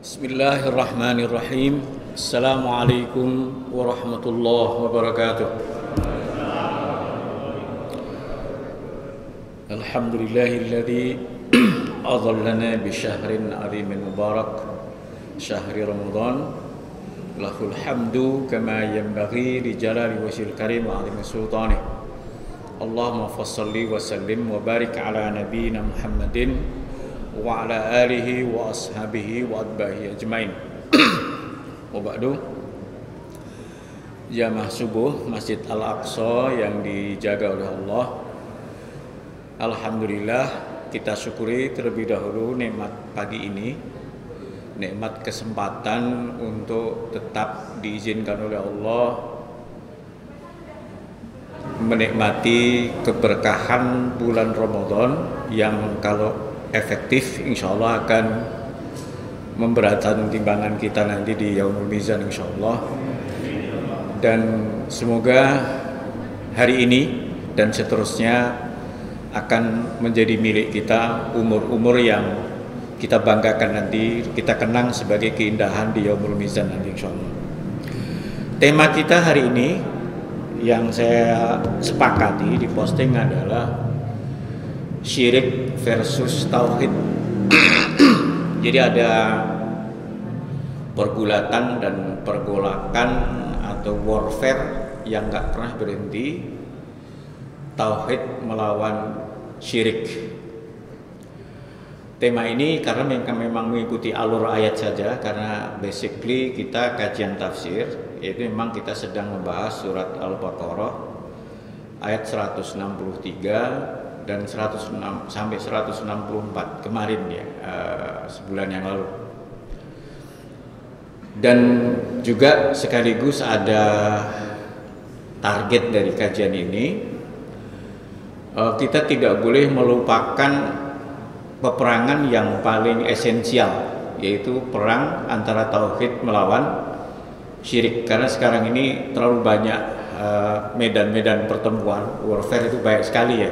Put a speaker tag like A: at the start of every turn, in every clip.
A: Bismillahirrahmanirrahim. Assalamualaikum warahmatullahi wabarakatuh. Alhamdulillahilladzi adallana bi syahrin azimin mubarak, syahri Ramadan. Lahul hamdu kama yanbaghi li jalali wajhil karim wa azimi sultanih. Allahumma fassalli wa sallim wa barik ala nabiyyina Muhammadin wa ala alihi wa ashabihi wa atbahi ajmain. Wa ba'du. Jamaah subuh Masjid Al-Aqsa yang dijaga oleh Allah, alhamdulillah kita syukuri terlebih dahulu nikmat pagi ini, nikmat kesempatan untuk tetap diizinkan oleh Allah menikmati keberkahan bulan Ramadan yang kalau efektif insyaallah akan memberatkan timbangan kita nanti di Yaumul Mizan insyaallah. Dan semoga hari ini dan seterusnya akan menjadi milik kita, umur-umur yang kita banggakan nanti, kita kenang sebagai keindahan di Yaumul Mizan nanti insyaallah. Tema kita hari ini yang saya sepakati di posting adalah syirik versus tauhid. Jadi ada pergulatan dan pergolakan atau warfare yang gak pernah berhenti, tauhid melawan syirik. Tema ini karena memang mengikuti alur ayat saja, karena basically kita kajian tafsir, yaitu memang kita sedang membahas surat Al-Baqarah ayat 163 dan 106 sampai 164 kemarin ya, sebulan yang lalu. Dan juga sekaligus ada target dari kajian ini, kita tidak boleh melupakan peperangan yang paling esensial, yaitu perang antara tauhid melawan syirik. Karena sekarang ini terlalu banyak medan-medan pertempuran, warfare itu banyak sekali ya,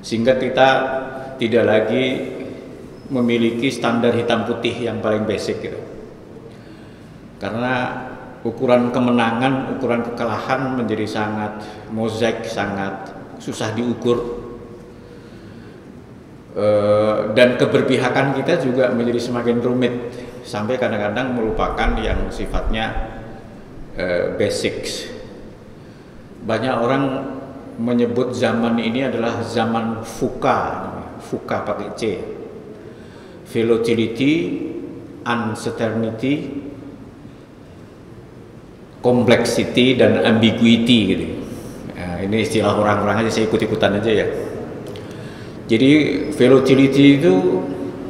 A: sehingga kita tidak lagi memiliki standar hitam putih yang paling basic gitu. Karena ukuran kemenangan, ukuran kekalahan menjadi sangat mozaik, sangat susah diukur. Dan keberpihakan kita juga menjadi semakin rumit, sampai kadang-kadang melupakan yang sifatnya basics. Banyak orang menyebut zaman ini adalah zaman VUCA, VUCA pakai C, volatility, uncertainty, complexity, dan ambiguity gitu. Nah, ini istilah orang-orang aja, saya ikut-ikutan aja ya. Jadi volatility itu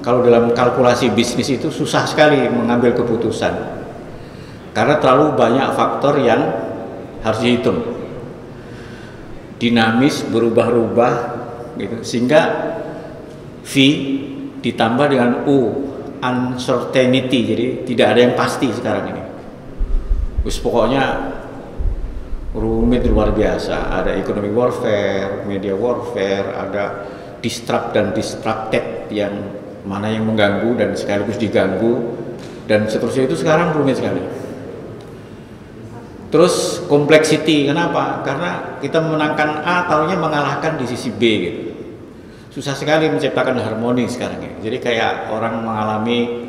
A: kalau dalam kalkulasi bisnis itu susah sekali mengambil keputusan, karena terlalu banyak faktor yang harus dihitung, dinamis, berubah-ubah gitu, sehingga V ditambah dengan U, uncertainty, jadi tidak ada yang pasti sekarang ini. Terus pokoknya rumit luar biasa, ada economic warfare, media warfare, ada disrupt dan disrupted, yang mana yang mengganggu dan sekaligus diganggu, dan seterusnya. Itu sekarang rumit sekali. Terus complexity, kenapa? Karena kita memenangkan A, taunya mengalahkan di sisi B gitu. Susah sekali menciptakan harmoni sekarang ini. Jadi kayak orang mengalami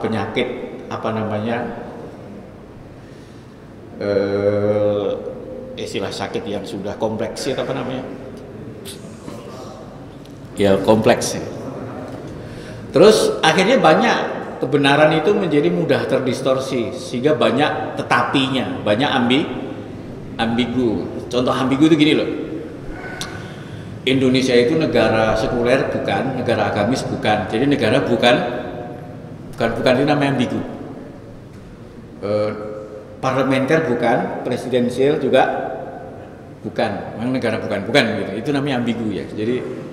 A: penyakit apa namanya, istilah sakit yang sudah kompleks itu apa namanya? Ya kompleks. Terus akhirnya banyak kebenaran itu menjadi mudah terdistorsi, sehingga banyak tetapinya, banyak ambigu. Contoh ambigu itu gini loh. Indonesia itu negara sekuler bukan, negara agamis bukan. Jadi negara bukan itu namanya ambigu. Parlementer bukan, presidensial juga bukan. Memang negara bukan gitu. Itu namanya ambigu ya. Jadi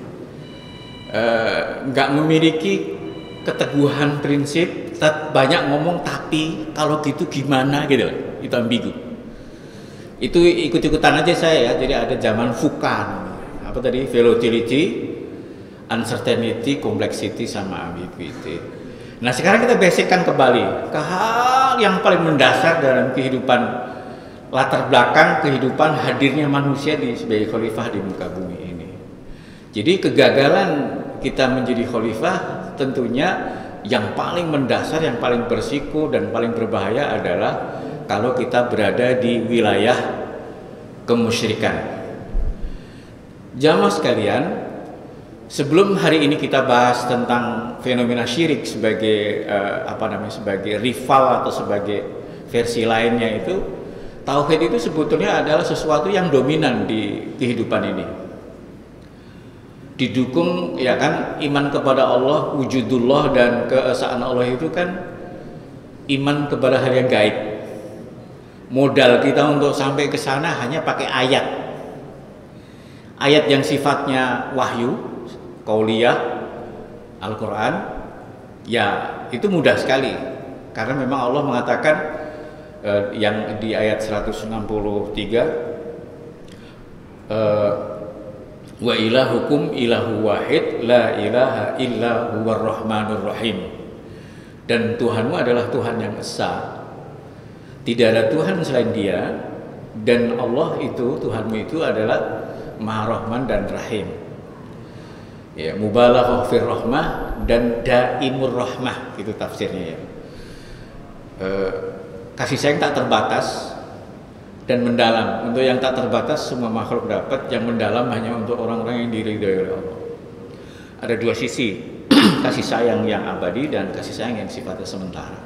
A: nggak memiliki keteguhan prinsip, banyak ngomong tapi kalau gitu gimana gitu, itu ambigu. Itu ikut-ikutan aja saya ya. Jadi ada zaman VUCA, apa tadi, volatility, uncertainty, complexity, sama ambiguity. Nah sekarang kita basickan kembali ke hal yang paling mendasar dalam kehidupan, latar belakang kehidupan hadirnya manusia sebagai khalifah di muka bumi ini. Jadi kegagalan kita menjadi khalifah tentunya yang paling mendasar, yang paling berisiko dan paling berbahaya adalah kalau kita berada di wilayah kemusyrikan. Jamaah sekalian, sebelum hari ini kita bahas tentang fenomena syirik sebagai sebagai rival atau sebagai versi lainnya itu, tauhid itu sebetulnya adalah sesuatu yang dominan di kehidupan ini. Didukung ya kan iman kepada Allah, wujudullah dan keesaan Allah itu kan iman kepada hal yang gaib. Modal kita untuk sampai ke sana hanya pakai ayat. Ayat yang sifatnya wahyu, qauliyah, Al-Qur'an, ya itu mudah sekali. Karena memang Allah mengatakan yang di ayat 163 wa ilahukum ilahu wahid la ilaha illa huwar rahmanur rahim. Dan Tuhanmu adalah Tuhan yang esa. Tidak ada Tuhan selain Dia, dan Allah itu, Tuhanmu itu adalah Maha Rahman dan Rahim. Ya, mubalaghah fir rahmah dan daimur rahmah, itu tafsirnya ya. Kasih sayang tak terbatas dan mendalam. Untuk yang tak terbatas semua makhluk dapat, yang mendalam hanya untuk orang-orang yang diridhoi oleh Allah. Ada dua sisi, kasih sayang yang abadi dan kasih sayang yang sifatnya sementara.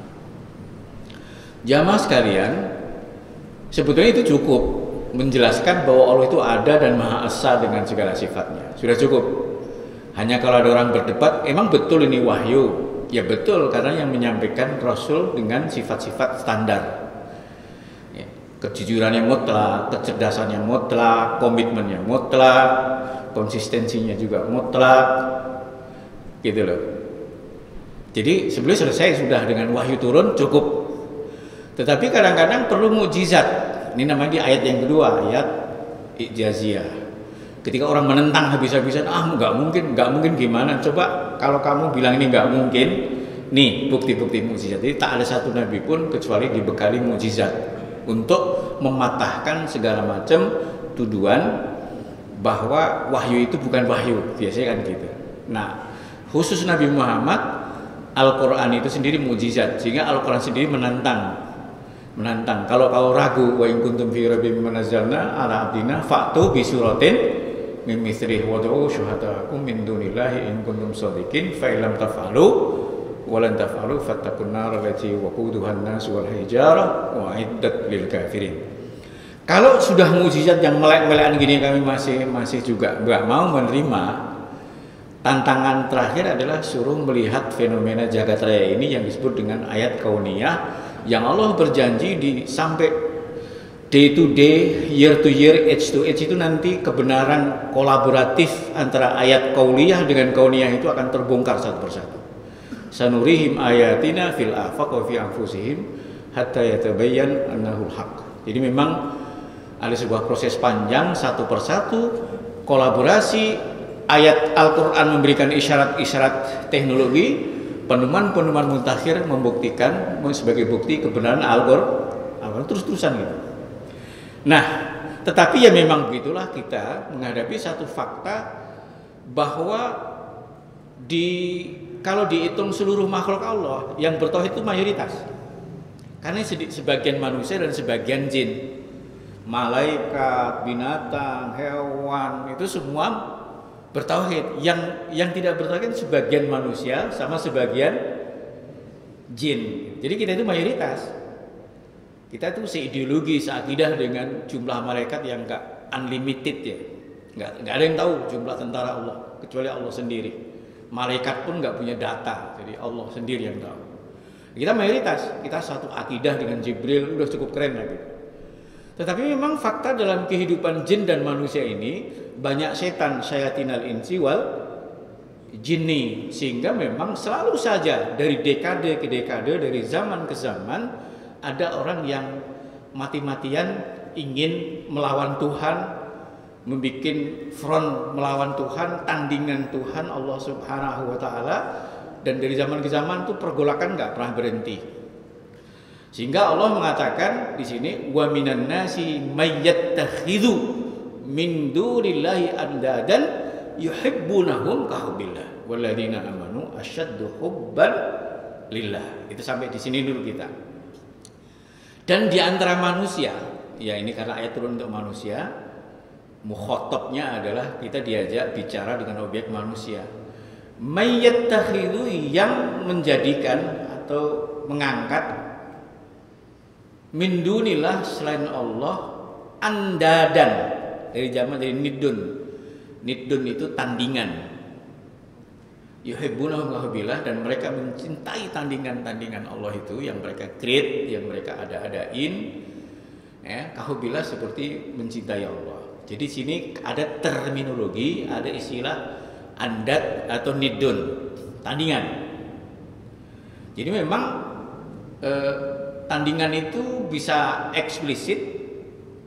A: Jamaah sekalian, sebetulnya itu cukup menjelaskan bahwa Allah itu ada dan Maha Esa dengan segala sifatnya. Sudah cukup. Hanya kalau ada orang berdebat, emang betul ini wahyu? Ya betul, karena yang menyampaikan Rasul dengan sifat-sifat standar. Ya, kejujurannya mutlak, kecerdasannya mutlak, komitmennya mutlak, konsistensinya juga mutlak, gitu loh. Jadi sebelum selesai sudah dengan wahyu turun cukup. Tetapi kadang-kadang perlu mukjizat. Ini namanya di ayat yang kedua, ayat ijaziyah. Ketika orang menentang habis-habisan, nggak mungkin gimana? Coba kalau kamu bilang ini nggak mungkin, nih bukti-bukti mukjizat. Jadi tak ada satu nabi pun kecuali dibekali mukjizat untuk mematahkan segala macam tuduhan bahwa wahyu itu bukan wahyu. Biasanya kan gitu. Nah, khusus Nabi Muhammad, Al-Quran itu sendiri mukjizat, sehingga Al-Quran sendiri menantang. Kalau kau ragu, wa in kuntum fi raibin mimma nazzalna ala abdina fa'tu bi suratin min mithlihi wad'u syuhadaakum min dunillahi in kuntum shadiqin fa illam taf'alu wa lan taf'alu fattaqun nar allati waquduha an-nas wal hijarah wa 'iddat lil kafirin. Kalau sudah mukjizat yang melek-melekan gini kami masih juga enggak mau menerima, tantangan terakhir adalah suruh melihat fenomena jagat raya ini yang disebut dengan ayat kauniyah, yang Allah berjanji sampai day to day, year to year, age to age itu nanti kebenaran kolaboratif antara ayat kauliyah dengan kauniyah itu akan terbongkar satu persatu. Sanurihim ayatina fil afaq wa fi anfusihim hatta yatabayyan annahul haq. Jadi memang ada sebuah proses panjang, satu persatu kolaborasi. Ayat Al-Quran memberikan isyarat-isyarat teknologi, penemuan-penemuan mutakhir membuktikan sebagai bukti kebenaran Al-Quran terus-terusan gitu. Nah, tetapi ya memang begitulah kita menghadapi satu fakta bahwa kalau dihitung seluruh makhluk Allah yang bertauhid itu mayoritas. Karena sebagian manusia dan sebagian jin, malaikat, binatang, hewan itu semua bertauhid. Yang tidak bertauhid sebagian manusia sama sebagian jin. Jadi kita itu mayoritas. Kita itu seideologi, seakidah dengan jumlah malaikat yang enggak unlimited ya. Enggak ada yang tahu jumlah tentara Allah kecuali Allah sendiri. Malaikat pun enggak punya data, jadi Allah sendiri yang tahu. Kita mayoritas, kita satu akidah dengan Jibril, udah cukup keren lagi. Tetapi memang fakta dalam kehidupan jin dan manusia ini banyak setan, syayatinal insi wal jinni, sehingga memang selalu saja dari dekade ke dekade, dari zaman ke zaman ada orang yang mati-matian ingin melawan Tuhan, membuat front melawan Tuhan, tandingan Tuhan Allah Subhanahu wa taala dan dari zaman ke zaman tuh pergolakan nggak pernah berhenti. Sehingga Allah mengatakan di sini wa minan nasi mayyattakhidhu min dunillahi andadan yuhibbunahum kahubbillah walladzina amanu asyaddu hubban lillah. Itu sampai di sini dulu kita. Dan di antara manusia, ya ini karena ayat turun untuk manusia, mukhatabnya adalah kita diajak bicara dengan objek manusia. Mayyattakhidhu yang menjadikan atau mengangkat min dunillah selain Allah andadan dari zaman dari nidun. Nidun itu tandingan. Yuhibbunahum kahubbillah dan mereka mencintai tandingan-tandingan Allah itu yang mereka create, yang mereka ada-adain. Ya, kahubbillah seperti mencintai Allah. Jadi sini ada terminologi, ada istilah andad atau nidun, tandingan. Jadi memang tandingan itu bisa eksplisit,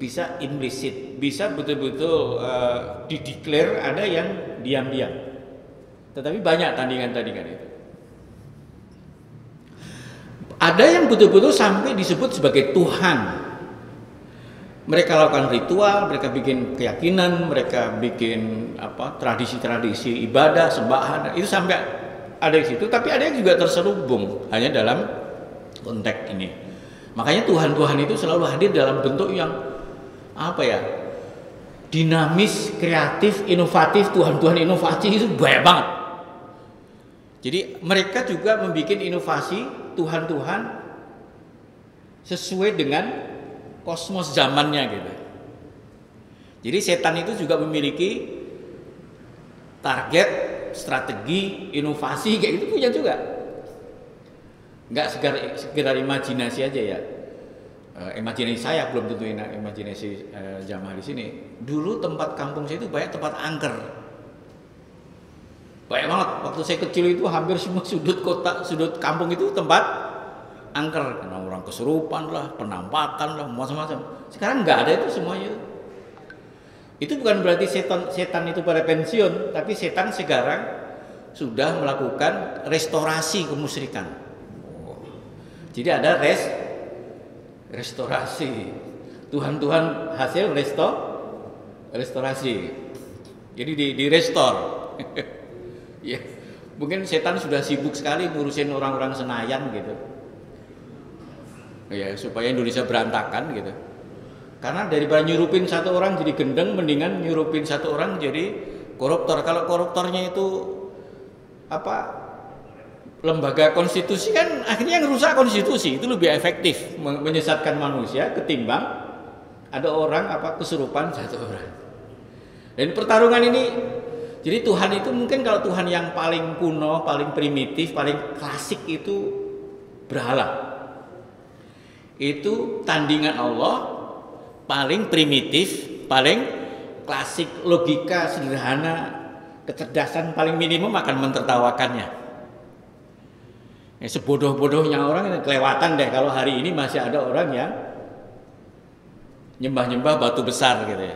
A: bisa implisit, bisa betul-betul dideklar, ada yang diam-diam. Tetapi banyak tandingan-tandingan itu. Ada yang betul-betul sampai disebut sebagai Tuhan. Mereka lakukan ritual, mereka bikin keyakinan, mereka bikin tradisi-tradisi ibadah, sembahan, itu sampai ada di situ. Tapi ada yang juga terselubung hanya dalam konteks ini. Makanya Tuhan-Tuhan itu selalu hadir dalam bentuk yang dinamis, kreatif, inovatif. Tuhan-Tuhan inovasi itu banyak banget. Jadi mereka juga membuat inovasi Tuhan-Tuhan sesuai dengan kosmos zamannya gitu. Jadi setan itu juga memiliki target, strategi, inovasi kayak gitu punya juga. Enggak sekedar imajinasi aja ya. Imajinasi saya belum tentu imajinasi jamaah di sini. Dulu tempat kampung saya itu banyak tempat angker. Banyak banget. Waktu saya kecil itu hampir semua sudut kota, sudut kampung itu tempat angker. Karena orang kesurupan lah, penampakan lah, macam-macam. Sekarang nggak ada itu semuanya. Itu bukan berarti setan itu pada pensiun, tapi setan sekarang sudah melakukan restorasi kemusyrikan. Jadi ada restorasi. Tuhan-Tuhan hasil restorasi. Jadi di restore. Ya, mungkin setan sudah sibuk sekali ngurusin orang-orang Senayan gitu. Ya, supaya Indonesia berantakan gitu. Karena daripada nyurupin satu orang jadi gendeng, mendingan nyurupin satu orang jadi koruptor. Kalau koruptornya itu lembaga konstitusi kan akhirnya yang rusak konstitusi, itu lebih efektif menyesatkan manusia ketimbang ada orang kesurupan satu orang. Dan pertarungan ini, jadi Tuhan itu mungkin kalau Tuhan yang paling kuno, paling primitif, paling klasik itu berhala. Itu tandingan Allah paling primitif, paling klasik, logika sederhana, kecerdasan paling minimum akan mentertawakannya. Ya, sebodoh-bodohnya orang kelewatan deh kalau hari ini masih ada orang yang nyembah-nyembah batu besar gitu ya.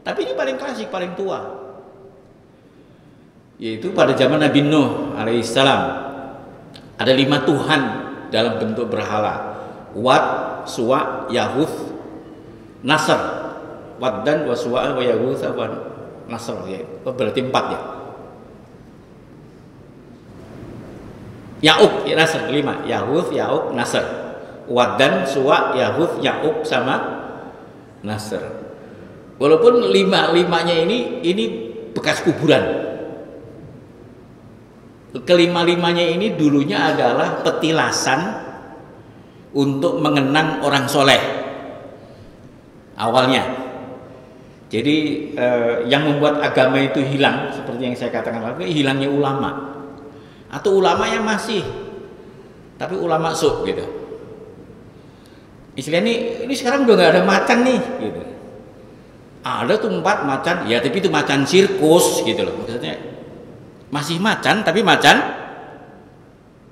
A: Tapi ini paling klasik, paling tua. Yaitu pada zaman Nabi Nuh alaihissalam ada 5 Tuhan dalam bentuk berhala. Wad, Suwa, Yahuth, Nasr. Waddan wa Suwa wa Yahuth wa Nasr ya. Berarti 4 ya. Ya'uq, Nasr 5. Yahuth, Ya'uq, Nasr. Waddan, Suwa, Yahuth, Ya'uq sama Nasr. Walaupun 5-5-nya ini bekas kuburan. Kelima-limanya ini dulunya adalah petilasan untuk mengenang orang soleh awalnya. Jadi yang membuat agama itu hilang seperti yang saya katakan tadi, hilangnya ulama atau ulama yang masih tapi ulama suk gitu. Istilahnya ini sekarang udah nggak ada macan nih gitu. Ada tuh 4 macan ya, tapi itu macan sirkus gitu loh, maksudnya masih macan tapi macan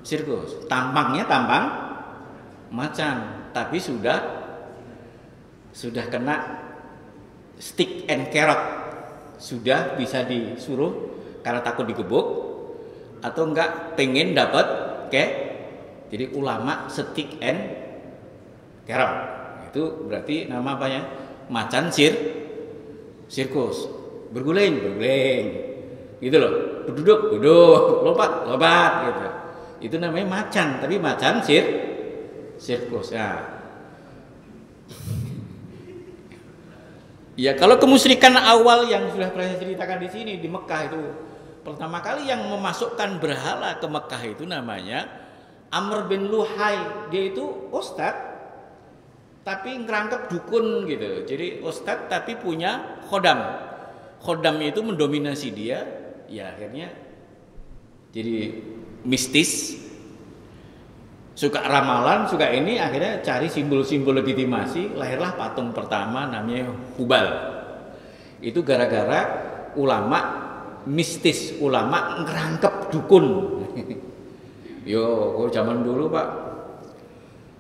A: sirkus, tampangnya tampang macan tapi sudah kena stick and carrot, sudah bisa disuruh karena takut digebuk, atau enggak pengen dapat jadi ulama stick and carrot. Itu berarti nama apanya? Macan sirkus. Berguling gitu loh. Duduk lompat gitu. Itu namanya macan, tapi macan sirkus. Ya, kalau kemusyrikan awal yang sudah pernah saya ceritakan di sini di Mekah itu, pertama kali yang memasukkan berhala ke Mekah itu namanya Amr bin Luhai. Dia itu ustadz tapi ngerangkep dukun gitu. Jadi ustadz tapi punya khodam. Khodam itu mendominasi dia, ya akhirnya jadi mistis. Suka ramalan, suka ini, akhirnya cari simbol-simbol legitimasi, lahirlah patung pertama namanya Hubal. Itu gara-gara ulama mistis, ulama ngerangkep dukun. Yo, zaman dulu Pak,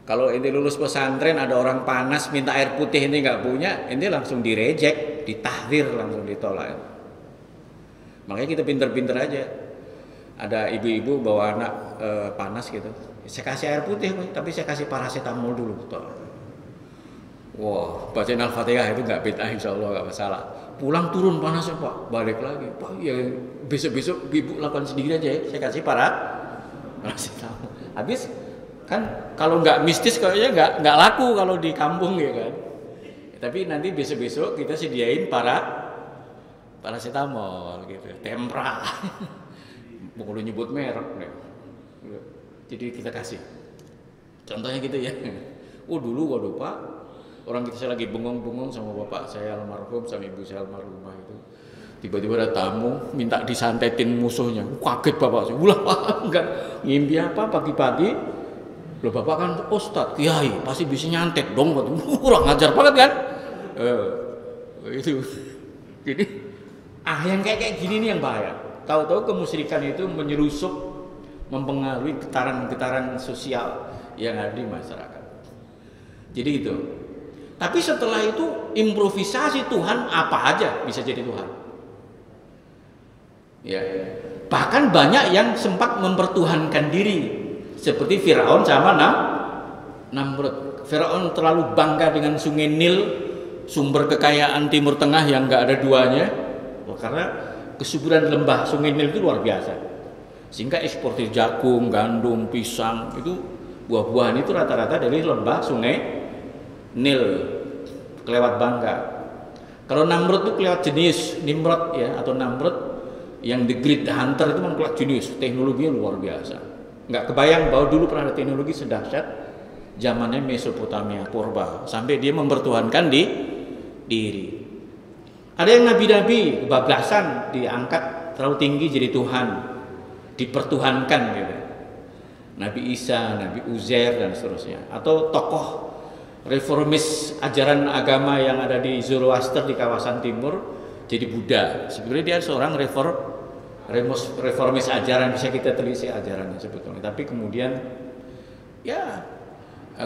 A: kalau ini lulus pesantren ada orang panas minta air putih ini nggak punya, ini langsung direject, ditahdir, langsung ditolak. Makanya kita pinter-pinter aja. Ada ibu-ibu bawa anak panas gitu, saya kasih air putih tapi saya kasih paracetamol dulu. Wah, bacain Al-Fatihah itu nggak bid'ah, insya Allah nggak masalah. Pulang turun panasnya Pak, balik lagi Pak, ya besok ibu lakukan sendiri aja ya, saya kasih paracetamol. Habis kan kalau nggak mistis kayaknya nggak laku kalau di kampung ya kan. Tapi nanti besok kita sediain paracetamol gitu, tempra. Mau nyebut merek nih. Jadi kita kasih. Contohnya gitu ya. Dulu waduh Pak, orang saya lagi bengong-bengong sama bapak saya almarhum sama ibu saya almarhumah itu. Tiba-tiba ada tamu minta disantetin musuhnya. Kaget bapak saya. Ulah Pak, enggak ngimpi apa pagi-pagi. Loh bapak kan ustadz, kiai, pasti bisa nyantet dong. Kurang ngajar banget kan? Itu. Jadi yang kayak gini nih yang bahaya. Tahu-tahu kemusyrikan itu menyerusup, mempengaruhi getaran-getaran sosial yang ada di masyarakat. Jadi itu. Tapi setelah itu improvisasi Tuhan apa aja bisa jadi Tuhan. Ya. Bahkan banyak yang sempat mempertuhankan diri, seperti Firaun sama Namrud. Firaun terlalu bangga dengan sungai Nil, sumber kekayaan Timur Tengah yang nggak ada duanya, karena kesuburan lembah sungai Nil itu luar biasa. Sehingga eksportir jagung, gandum, pisang itu buah-buahan itu rata-rata dari lembah sungai Nil, kelewat bangga. Kalau Namrud itu kelewat jenis Nimrod ya, atau Namrud yang the Great Hunter itu kelewat jenis, teknologinya luar biasa. Nggak kebayang bahwa dulu pernah ada teknologi sedahsyat zamannya Mesopotamia purba, sampai dia mempertuhankan diri. Ada yang nabi-nabi kebablasan, diangkat terlalu tinggi jadi Tuhan, dipertuhankan gitu. Nabi Isa, Nabi Uzair dan seterusnya. Atau tokoh reformis ajaran agama yang ada di Zoroaster di kawasan timur jadi Buddha. Sebenarnya dia seorang reformis ajaran, bisa kita telisik ajarannya sebetulnya. Tapi kemudian ya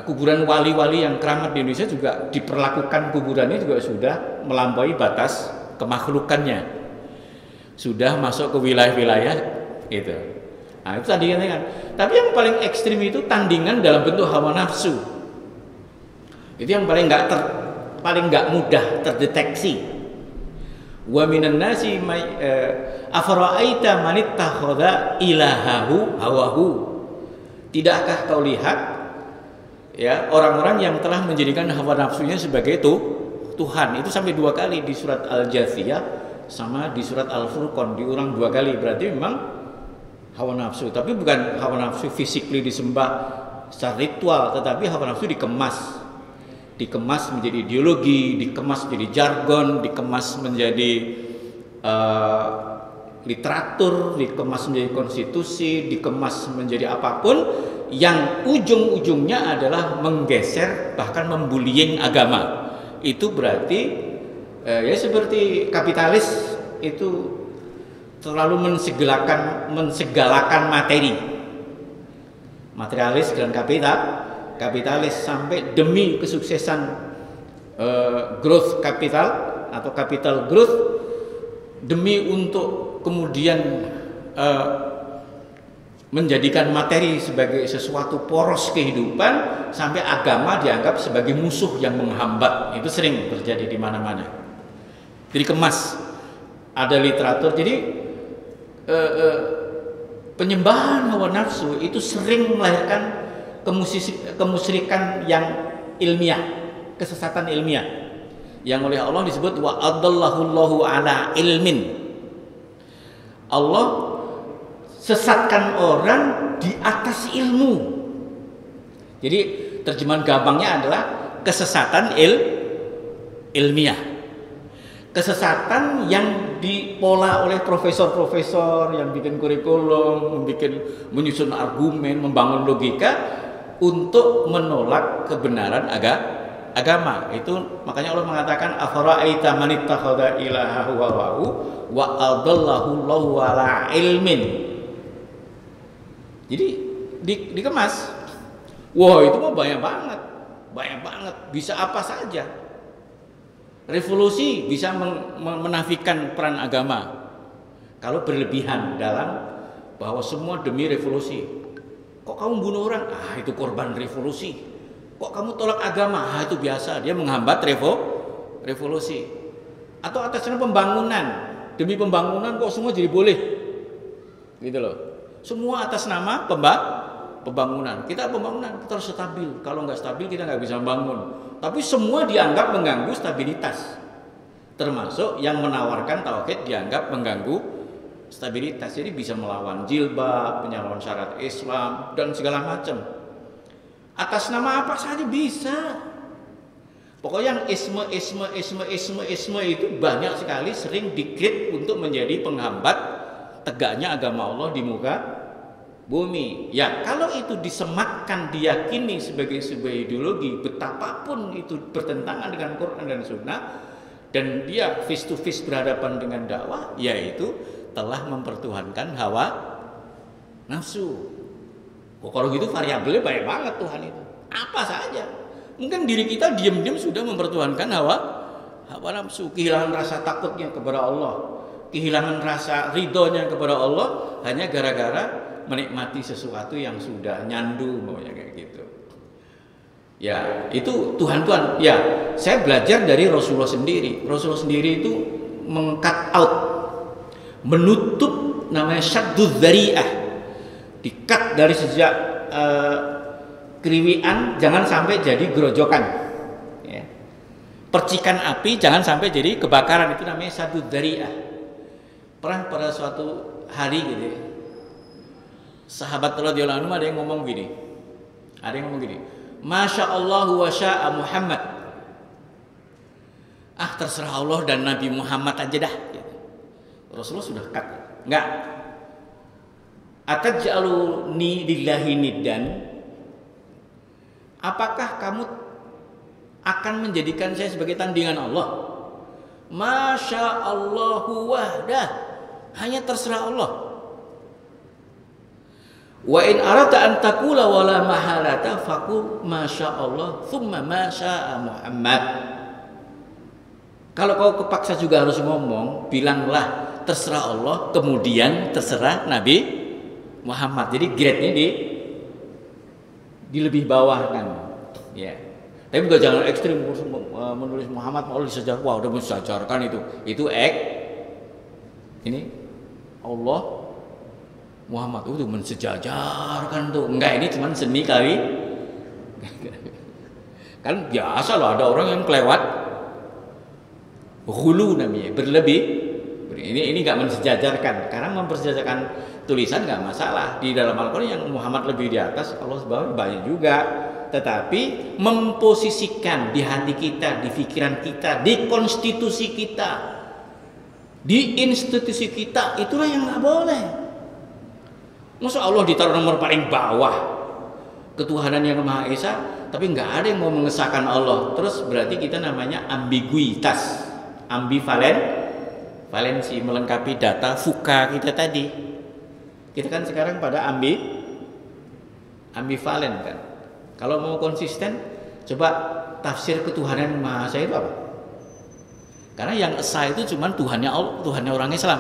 A: kuburan wali-wali yang keramat di Indonesia juga diperlakukan, kuburannya juga sudah melampaui batas kemakhlukannya, sudah masuk ke wilayah-wilayah itu. Nah itu tandingan kan. Tapi yang paling ekstrim itu tandingan dalam bentuk hawa nafsu. Itu yang paling nggak mudah terdeteksi. Wa minan nasi afara'aita man ittakhadha ilahahu hawahu. Tidakkah kau lihat ya orang-orang yang telah menjadikan hawa nafsunya sebagai Tuhan? Itu sampai 2 kali di surat Al-Jathiyah sama di surat Al-Furqan, diulang 2 kali. Berarti memang hawa nafsu, tapi bukan hawa nafsu physically disembah secara ritual, tetapi hawa nafsu dikemas menjadi ideologi, dikemas menjadi jargon, dikemas menjadi literatur, dikemas menjadi konstitusi, dikemas menjadi apapun yang ujung-ujungnya adalah menggeser bahkan membullying agama. Itu berarti ya seperti kapitalis itu terlalu mensegalakan materi, materialis dan kapitalis sampai demi kesuksesan growth capital atau capital growth, demi untuk kemudian menjadikan materi sebagai sesuatu poros kehidupan sampai agama dianggap sebagai musuh yang menghambat. Itu sering terjadi di mana-mana. Jadi kemas, ada literatur. Jadi penyembahan hawa nafsu itu sering melahirkan kemusyrikan yang ilmiah, kesesatan ilmiah, yang oleh Allah disebut wa adallahullahu ala ilmin. Allah sesatkan orang di atas ilmu. Jadi terjemahan gampangnya adalah kesesatan ilmiah. Kesesatan yang dipola oleh profesor-profesor yang bikin kurikulum, menyusun argumen, membangun logika untuk menolak kebenaran agama. Itu makanya Allah mengatakan afara'aita man ittakhadha ilahahu hawahu wa adallahu Allahu ala ilmin. Jadi dikemas. Wah, itu mah banyak banget, bisa apa saja. Revolusi bisa menafikan peran agama kalau berlebihan dalam bahwa semua demi revolusi. Kok kamu bunuh orang? Ah, itu korban revolusi. Kok kamu tolak agama? Ah, itu biasa, dia menghambat revolusi. Atau atas nama pembangunan, demi pembangunan kok semua jadi boleh, gitu loh. Semua atas nama pembangunan. Kita harus stabil. Kalau nggak stabil kita nggak bisa membangun. Tapi semua dianggap mengganggu stabilitas. Termasuk yang menawarkan tauhid dianggap mengganggu stabilitas. Jadi bisa melawan jilbab, menyalawan syarat Islam dan segala macam. Atas nama apa saja bisa. Pokoknya yang isme itu banyak sekali, sering dikrit untuk menjadi penghambat tegaknya agama Allah di muka bumi. Ya, kalau itu disematkan, diyakini sebagai sebuah ideologi, betapapun itu bertentangan dengan Quran dan Sunnah, dan dia face to face berhadapan dengan dakwah, yaitu telah mempertuhankan hawa nafsu. Oh, kalau gitu variabelnya banyak banget Tuhan itu. Apa saja. Mungkin diri kita diam-diam sudah mempertuhankan hawa nafsu, kehilangan rasa takutnya kepada Allah, kehilangan rasa ridhonya kepada Allah hanya gara-gara menikmati sesuatu yang sudah nyandu, maunya kayak gitu. Ya, itu Tuhan. Ya, saya belajar dari Rasulullah sendiri. Rasulullah sendiri itu meng-cut out, menutup, namanya syaddud dzari'ah. Di-cut dari sejak keriwian jangan sampai jadi gerojokan. Ya. Percikan api jangan sampai jadi kebakaran, itu namanya syaddud dzari'ah. Pernah pada suatu hari gitu ya, sahabat radhiyallahu anhu ada yang ngomong gini. Masya Allah wa sya'a Muhammad. Ah, terserah Allah dan Nabi Muhammad aja dah. Rasulullah sudah cut. Enggak. Ataj'aluni lillahi niddan. Apakah kamu akan menjadikan saya sebagai tandingan Allah? Masya Allahu wahdah. Hanya terserah Allah. Wa in arata an taqula wala mahalata faqul masya Allah thumma masya Muhammad. Kalau kau kepaksa juga harus ngomong, bilanglah terserah Allah, kemudian terserah Nabi Muhammad. Jadi grade-nya di lebih bawah kan. Ya. Tapi juga jangan ekstrim menulis Muhammad mau disejarah. Wah, udah mensejarahkan itu. Itu ini Allah Muhammad itu mensejajarkan tuh. Enggak, ini cuma seni kali. Kan biasa loh ada orang yang kelewat. Hulu namanya, berlebih. Ini enggak mensejajarkan. Karena mempersejajarkan tulisan enggak masalah. Di dalam Al-Qur'an yang Muhammad lebih di atas, Allah sebab banyak juga. Tetapi memposisikan di hati kita, di pikiran kita, di konstitusi kita, di institusi kita, itulah yang enggak boleh. Masa Allah ditaruh nomor paling bawah, ketuhanan yang Maha Esa, tapi nggak ada yang mau mengesahkan Allah. Terus berarti kita namanya ambiguitas, valensi, melengkapi data fuka kita tadi. Kita kan sekarang pada ambivalen kan. Kalau mau konsisten, coba tafsir ketuhanan Maha Esa itu apa? Karena yang esa itu cuma Tuhannya Allah, Tuhannya orang Islam.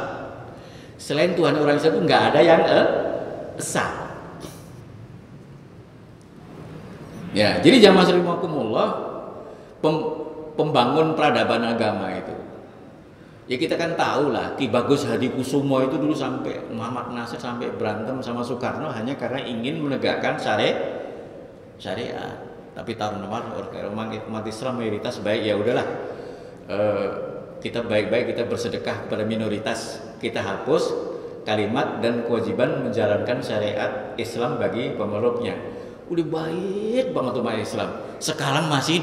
A: Selain Tuhan orang Islam itu nggak ada yang sah. Ya, jadi jamaah rahimakumullah, pembangun peradaban agama itu. Ya kita kan tahu lah, Ki Bagus Hadikusumo itu dulu sampai Muhammad Nasir sampai berantem sama Soekarno hanya karena ingin menegakkan syariat. Tapi tahun umat Islam mayoritas baik, ya udahlah. Kita baik-baik kita bersedekah kepada minoritas, kita hapus kalimat dan kewajiban menjalankan syariat Islam bagi pemeluknya. Udah baik banget umat Islam. Sekarang masih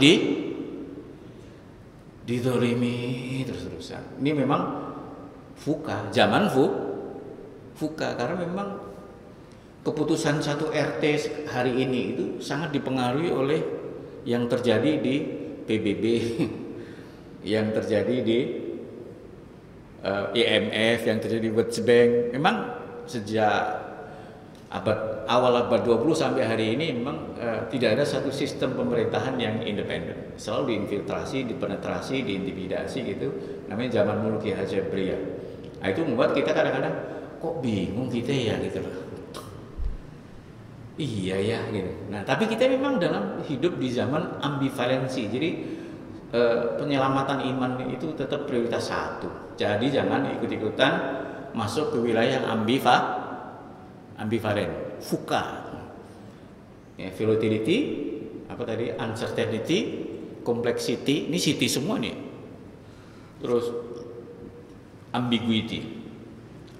A: didolimi terus-terusan. Ini memang fuka, zaman fuka karena memang keputusan satu RT hari ini itu sangat dipengaruhi oleh yang terjadi di PBB, yang terjadi di IMF, yang terjadi di World Bank. Memang sejak awal abad 20 sampai hari ini memang tidak ada satu sistem pemerintahan yang independen. Selalu diinfiltrasi, dipenetrasi, diintimidasi gitu. Namanya zaman Muluki Hajabriyah. Nah, itu membuat kita kadang-kadang kok bingung kita ya gitu loh. Iya ya gitu. Nah, tapi kita memang dalam hidup di zaman ambivalensi. Jadi penyelamatan iman itu tetap prioritas satu. Jadi jangan ikut-ikutan masuk ke wilayah ambivalen, fuka, ya, volatility, apa tadi, uncertainty, complexity, ini city semua nih. Terus ambiguity.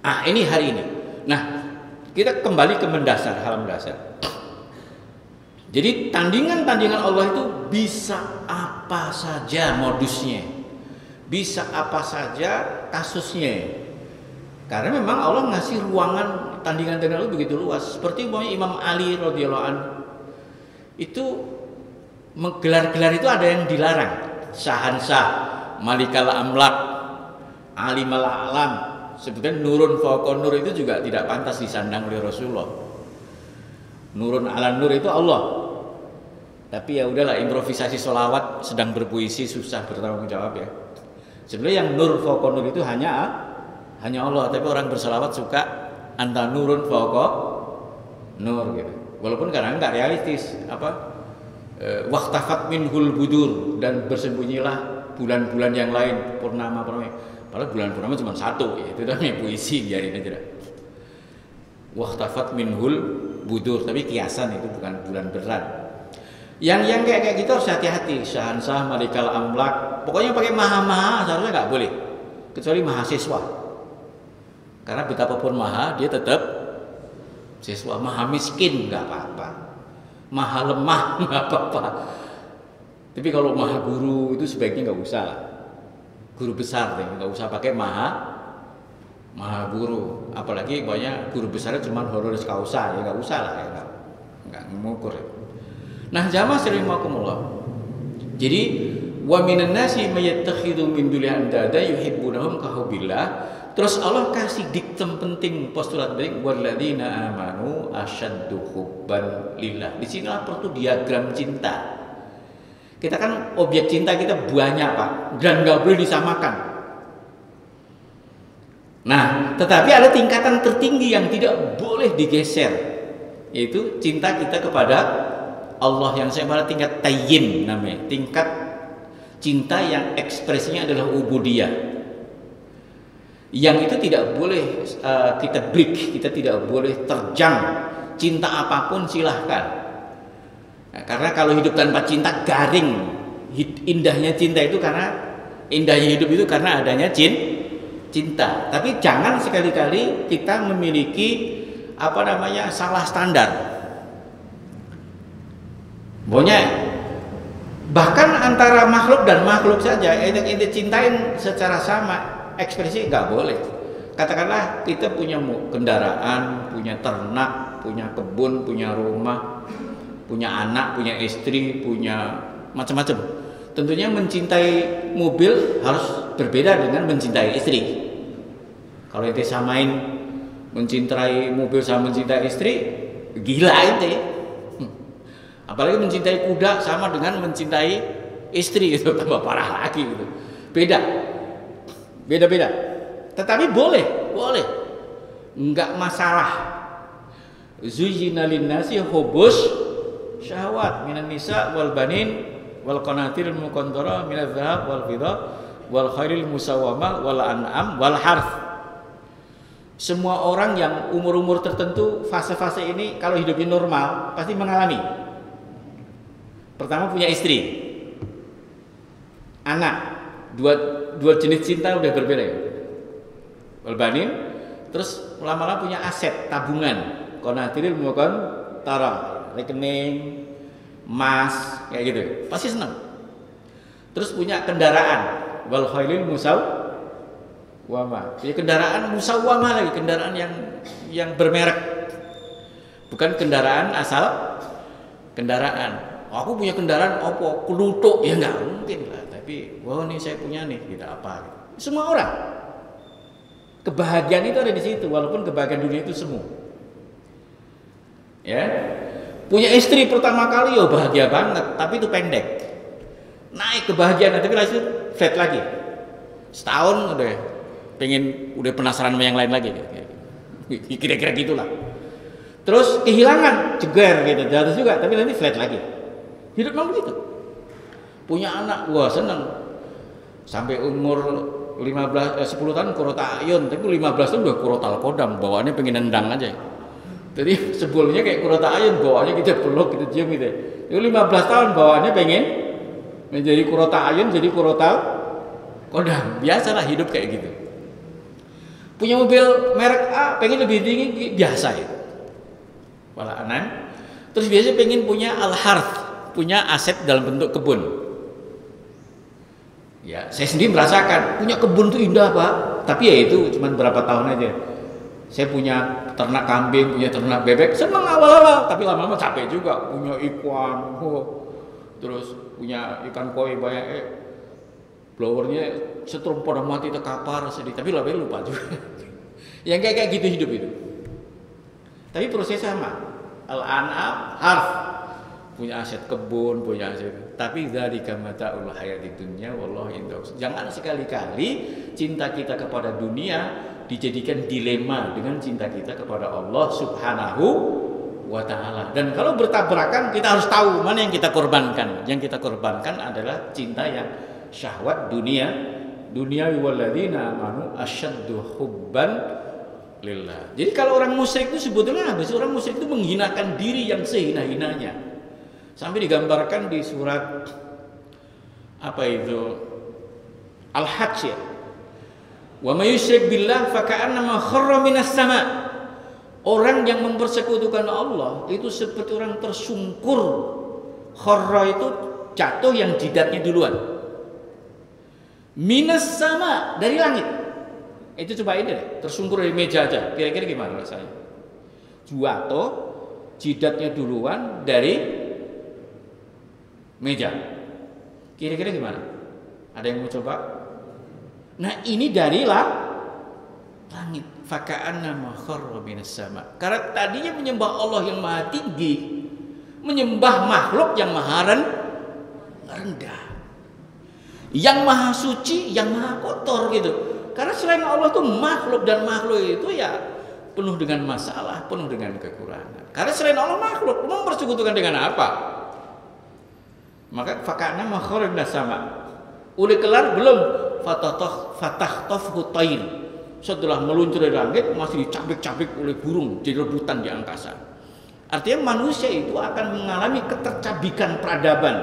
A: Ini hari ini. Nah, kita kembali ke hal mendasar. Jadi tandingan-tandingan Allah itu bisa apa saja modusnya, bisa apa saja kasusnya. Karena memang Allah ngasih ruangan tandingan-tandingan itu begitu luas. Seperti Imam Ali radhiyallahu anhu itu menggelar-gelar itu ada yang dilarang. Syahansah, Malikal Amlak, Alimal Alam, sebetulnya Nurun Fauqa Nur itu juga tidak pantas disandang oleh Rasulullah. Nurun ala Nur itu Allah. Tapi ya udahlah, improvisasi sholawat sedang berpuisi susah bertanggung jawab ya. Sebenarnya yang Nur Fauqa Nur itu hanya Allah, tapi orang berselawat suka anta nurun fauqa nur gitu. Walaupun kadang nggak realistis, waqtafat minhul budur, dan bersembunyilah bulan-bulan yang lain, purnama. Padahal bulan purnama cuma satu, ya, itu namanya puisi, biarin aja dah. Waqtafat minhul budur, tapi kiasan itu bukan bulan beneran. Yang kayak gitu harus hati-hati. Syahansah, Malikal Amlak, pokoknya pakai maha-maha seharusnya nggak boleh, kecuali mahasiswa. Karena betapapun maha, dia tetap siswa. Maha miskin nggak apa-apa, maha lemah nggak apa-apa. Tapi kalau maha guru itu sebaiknya nggak usah lah. Guru besar deh, nggak usah pakai maha guru. Apalagi banyak guru besarnya cuma honoris causa, ya nggak usah lah, ya nggak mengukur. Nah, jamaah rahimakumullah. Jadi wa minan nasi mayattakhidhu min dunillahi andada yuhibbunahum ka hubbillah. Terus Allah kasih diktum penting, postulat penting, walladzina amanu asyaddu hubban lillah. Di sinilah perlu diagram cinta. Kita kan objek cinta kita banyak, Pak, dan nggak boleh disamakan. Nah, tetapi ada tingkatan tertinggi yang tidak boleh digeser, yaitu cinta kita kepada Allah, yang saya pada tingkat tayyin namanya, tingkat cinta yang ekspresinya adalah ubudiyah. Yang itu tidak boleh kita break, kita tidak boleh terjang. Cinta apapun silahkan. Nah, karena kalau hidup tanpa cinta garing. Indahnya cinta itu indahnya hidup itu karena adanya cinta. Tapi jangan sekali-kali kita memiliki salah standar. Pokoknya bahkan antara makhluk dan makhluk saja ente cintain secara sama. Ekspresi nggak boleh. Katakanlah kita punya kendaraan, punya ternak, punya kebun, punya rumah, punya anak, punya istri, punya macam-macam. Tentunya mencintai mobil harus berbeda dengan mencintai istri. Kalau ente samain mencintai mobil sama mencintai istri, gila ente. Apalagi mencintai kuda sama dengan mencintai istri, itu tambah parah lagi gitu. Beda-beda. Tetapi boleh, nggak masalah. Zuyyina lin-nasi hubbus syahwat minan nisa wal banin wal qanatiril muqantara minadz dzahab wal fiddah wal khairil musawwamah wal an'am wal harth. Semua orang yang umur-umur tertentu fase-fase ini kalau hidupnya normal pasti mengalami. Pertama punya istri, anak, dua jenis cinta udah berbeda ya. Wal banin, terus lama-lama punya aset tabungan. Qanatiril muqantara, rekening, emas, kayak gitu. Pasti senang. Terus punya kendaraan, wal khailil musawwamah. Punya kendaraan musawwamah lagi, kendaraan yang bermerek. Bukan kendaraan asal kendaraan. Aku punya kendaraan opo, kluthuk, ya enggak mungkin lah. Tapi wah nih saya punya nih, tidak apa. Semua orang. Kebahagiaan itu ada di situ, walaupun kebahagiaan dunia itu semu. Ya, punya istri pertama kali ya bahagia banget, tapi itu pendek. Naik kebahagiaan, tapi langsung flat lagi. Setahun udah penasaran sama yang lain lagi. Kira-kira gitulah. Terus kehilangan, jeger gitu, jatuh juga, tapi nanti flat lagi. Hidup memang begitu. Punya anak, wah seneng. Sampai umur 10 tahun kurota ayun, tapi 15 tahun udah kurotal kodam, bawaannya pengen nendang aja. Jadi sebelumnya kayak kurota ayun, bawaannya kita peluk, kita cium gitu. Itu 15 tahun bawaannya pengen menjadi kurota ayun, jadi kurotal kodam. Biasalah hidup kayak gitu. Punya mobil merek A, pengen lebih tinggi, biasa itu. Wala anan. Terus biasanya pengen punya al-harth, punya aset dalam bentuk kebun. Ya, saya sendiri merasakan punya kebun itu indah Pak, tapi ya itu cuma berapa tahun aja. Saya punya ternak kambing, punya ternak bebek, senang awal-awal, tapi lama-lama capek juga. Punya ikan, terus punya ikan koi banyak, blowernya setrum pada mati terkapar sedih, tapi lupa juga. Yang kayak gitu hidup itu. Tapi proses sama. Al-an'am harf, punya aset kebun, punya aset. Tapi dzalika mata'ul hayatid dunya wallahu indahu. Jangan sekali-kali cinta kita kepada dunia dijadikan dilema dengan cinta kita kepada Allah Subhanahu wa ta'ala. Dan kalau bertabrakan kita harus tahu mana yang kita korbankan. Yang kita korbankan adalah cinta yang syahwat dunia. Dunyawi walladzina amanu asyaddu hubban lillah. Jadi kalau orang musyrik itu sebetulnya apa sih? Orang musyrik itu menghinakan diri yang sehina-hinanya. Sampai digambarkan di surat apa itu? Al-Hajj ya. Wa may yusyrik billah faka'annama kharra minas sama'. Orang yang mempersekutukan Allah itu seperti orang tersungkur. Kharra itu jatuh yang jidatnya duluan. Minas sama, dari langit. Itu coba ini deh, tersungkur dari meja aja. Kira-kira gimana rasanya? Jatuh jidatnya duluan dari meja. Kira-kira gimana? Ada yang mau coba? Nah ini dari langit. Faka'annama kharra minas sama. Karena tadinya menyembah Allah yang maha tinggi, menyembah makhluk yang maha rendah, yang maha suci, yang maha kotor gitu. Karena selain Allah itu makhluk, dan makhluk itu ya penuh dengan masalah, penuh dengan kekurangan. Karena selain Allah makhluk, mempersekutukan dengan apa? Maka faka'annama kharra minas sama. Udah kelar belum? Fatahtafhu tayr. Setelah meluncur dari langit masih dicabik-cabik oleh burung, jadi rebutan di angkasa. Artinya manusia itu akan mengalami ketercabikan peradaban,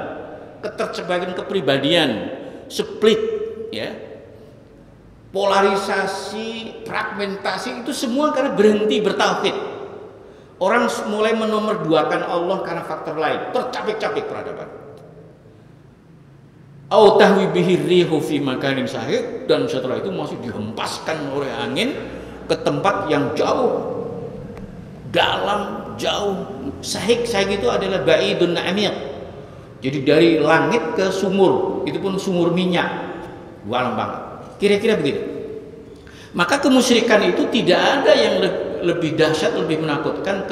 A: ketercabikan kepribadian, split ya. Polarisasi, fragmentasi, itu semua karena berhenti bertauhid. Orang mulai menomorduakan Allah karena faktor lain, tercabik-cabik peradaban. Au tahwi bihi rihu fi makanin sahih, dan setelah itu masih dihempaskan oleh angin ke tempat yang jauh, dalam, jauh. Sahih itu adalah ba'idun na'amiyah. Jadi dari langit ke sumur, itu pun sumur minyak, dalam banget. Kira-kira begitu. Maka kemusyrikan itu tidak ada yang lebih dahsyat, lebih menakutkan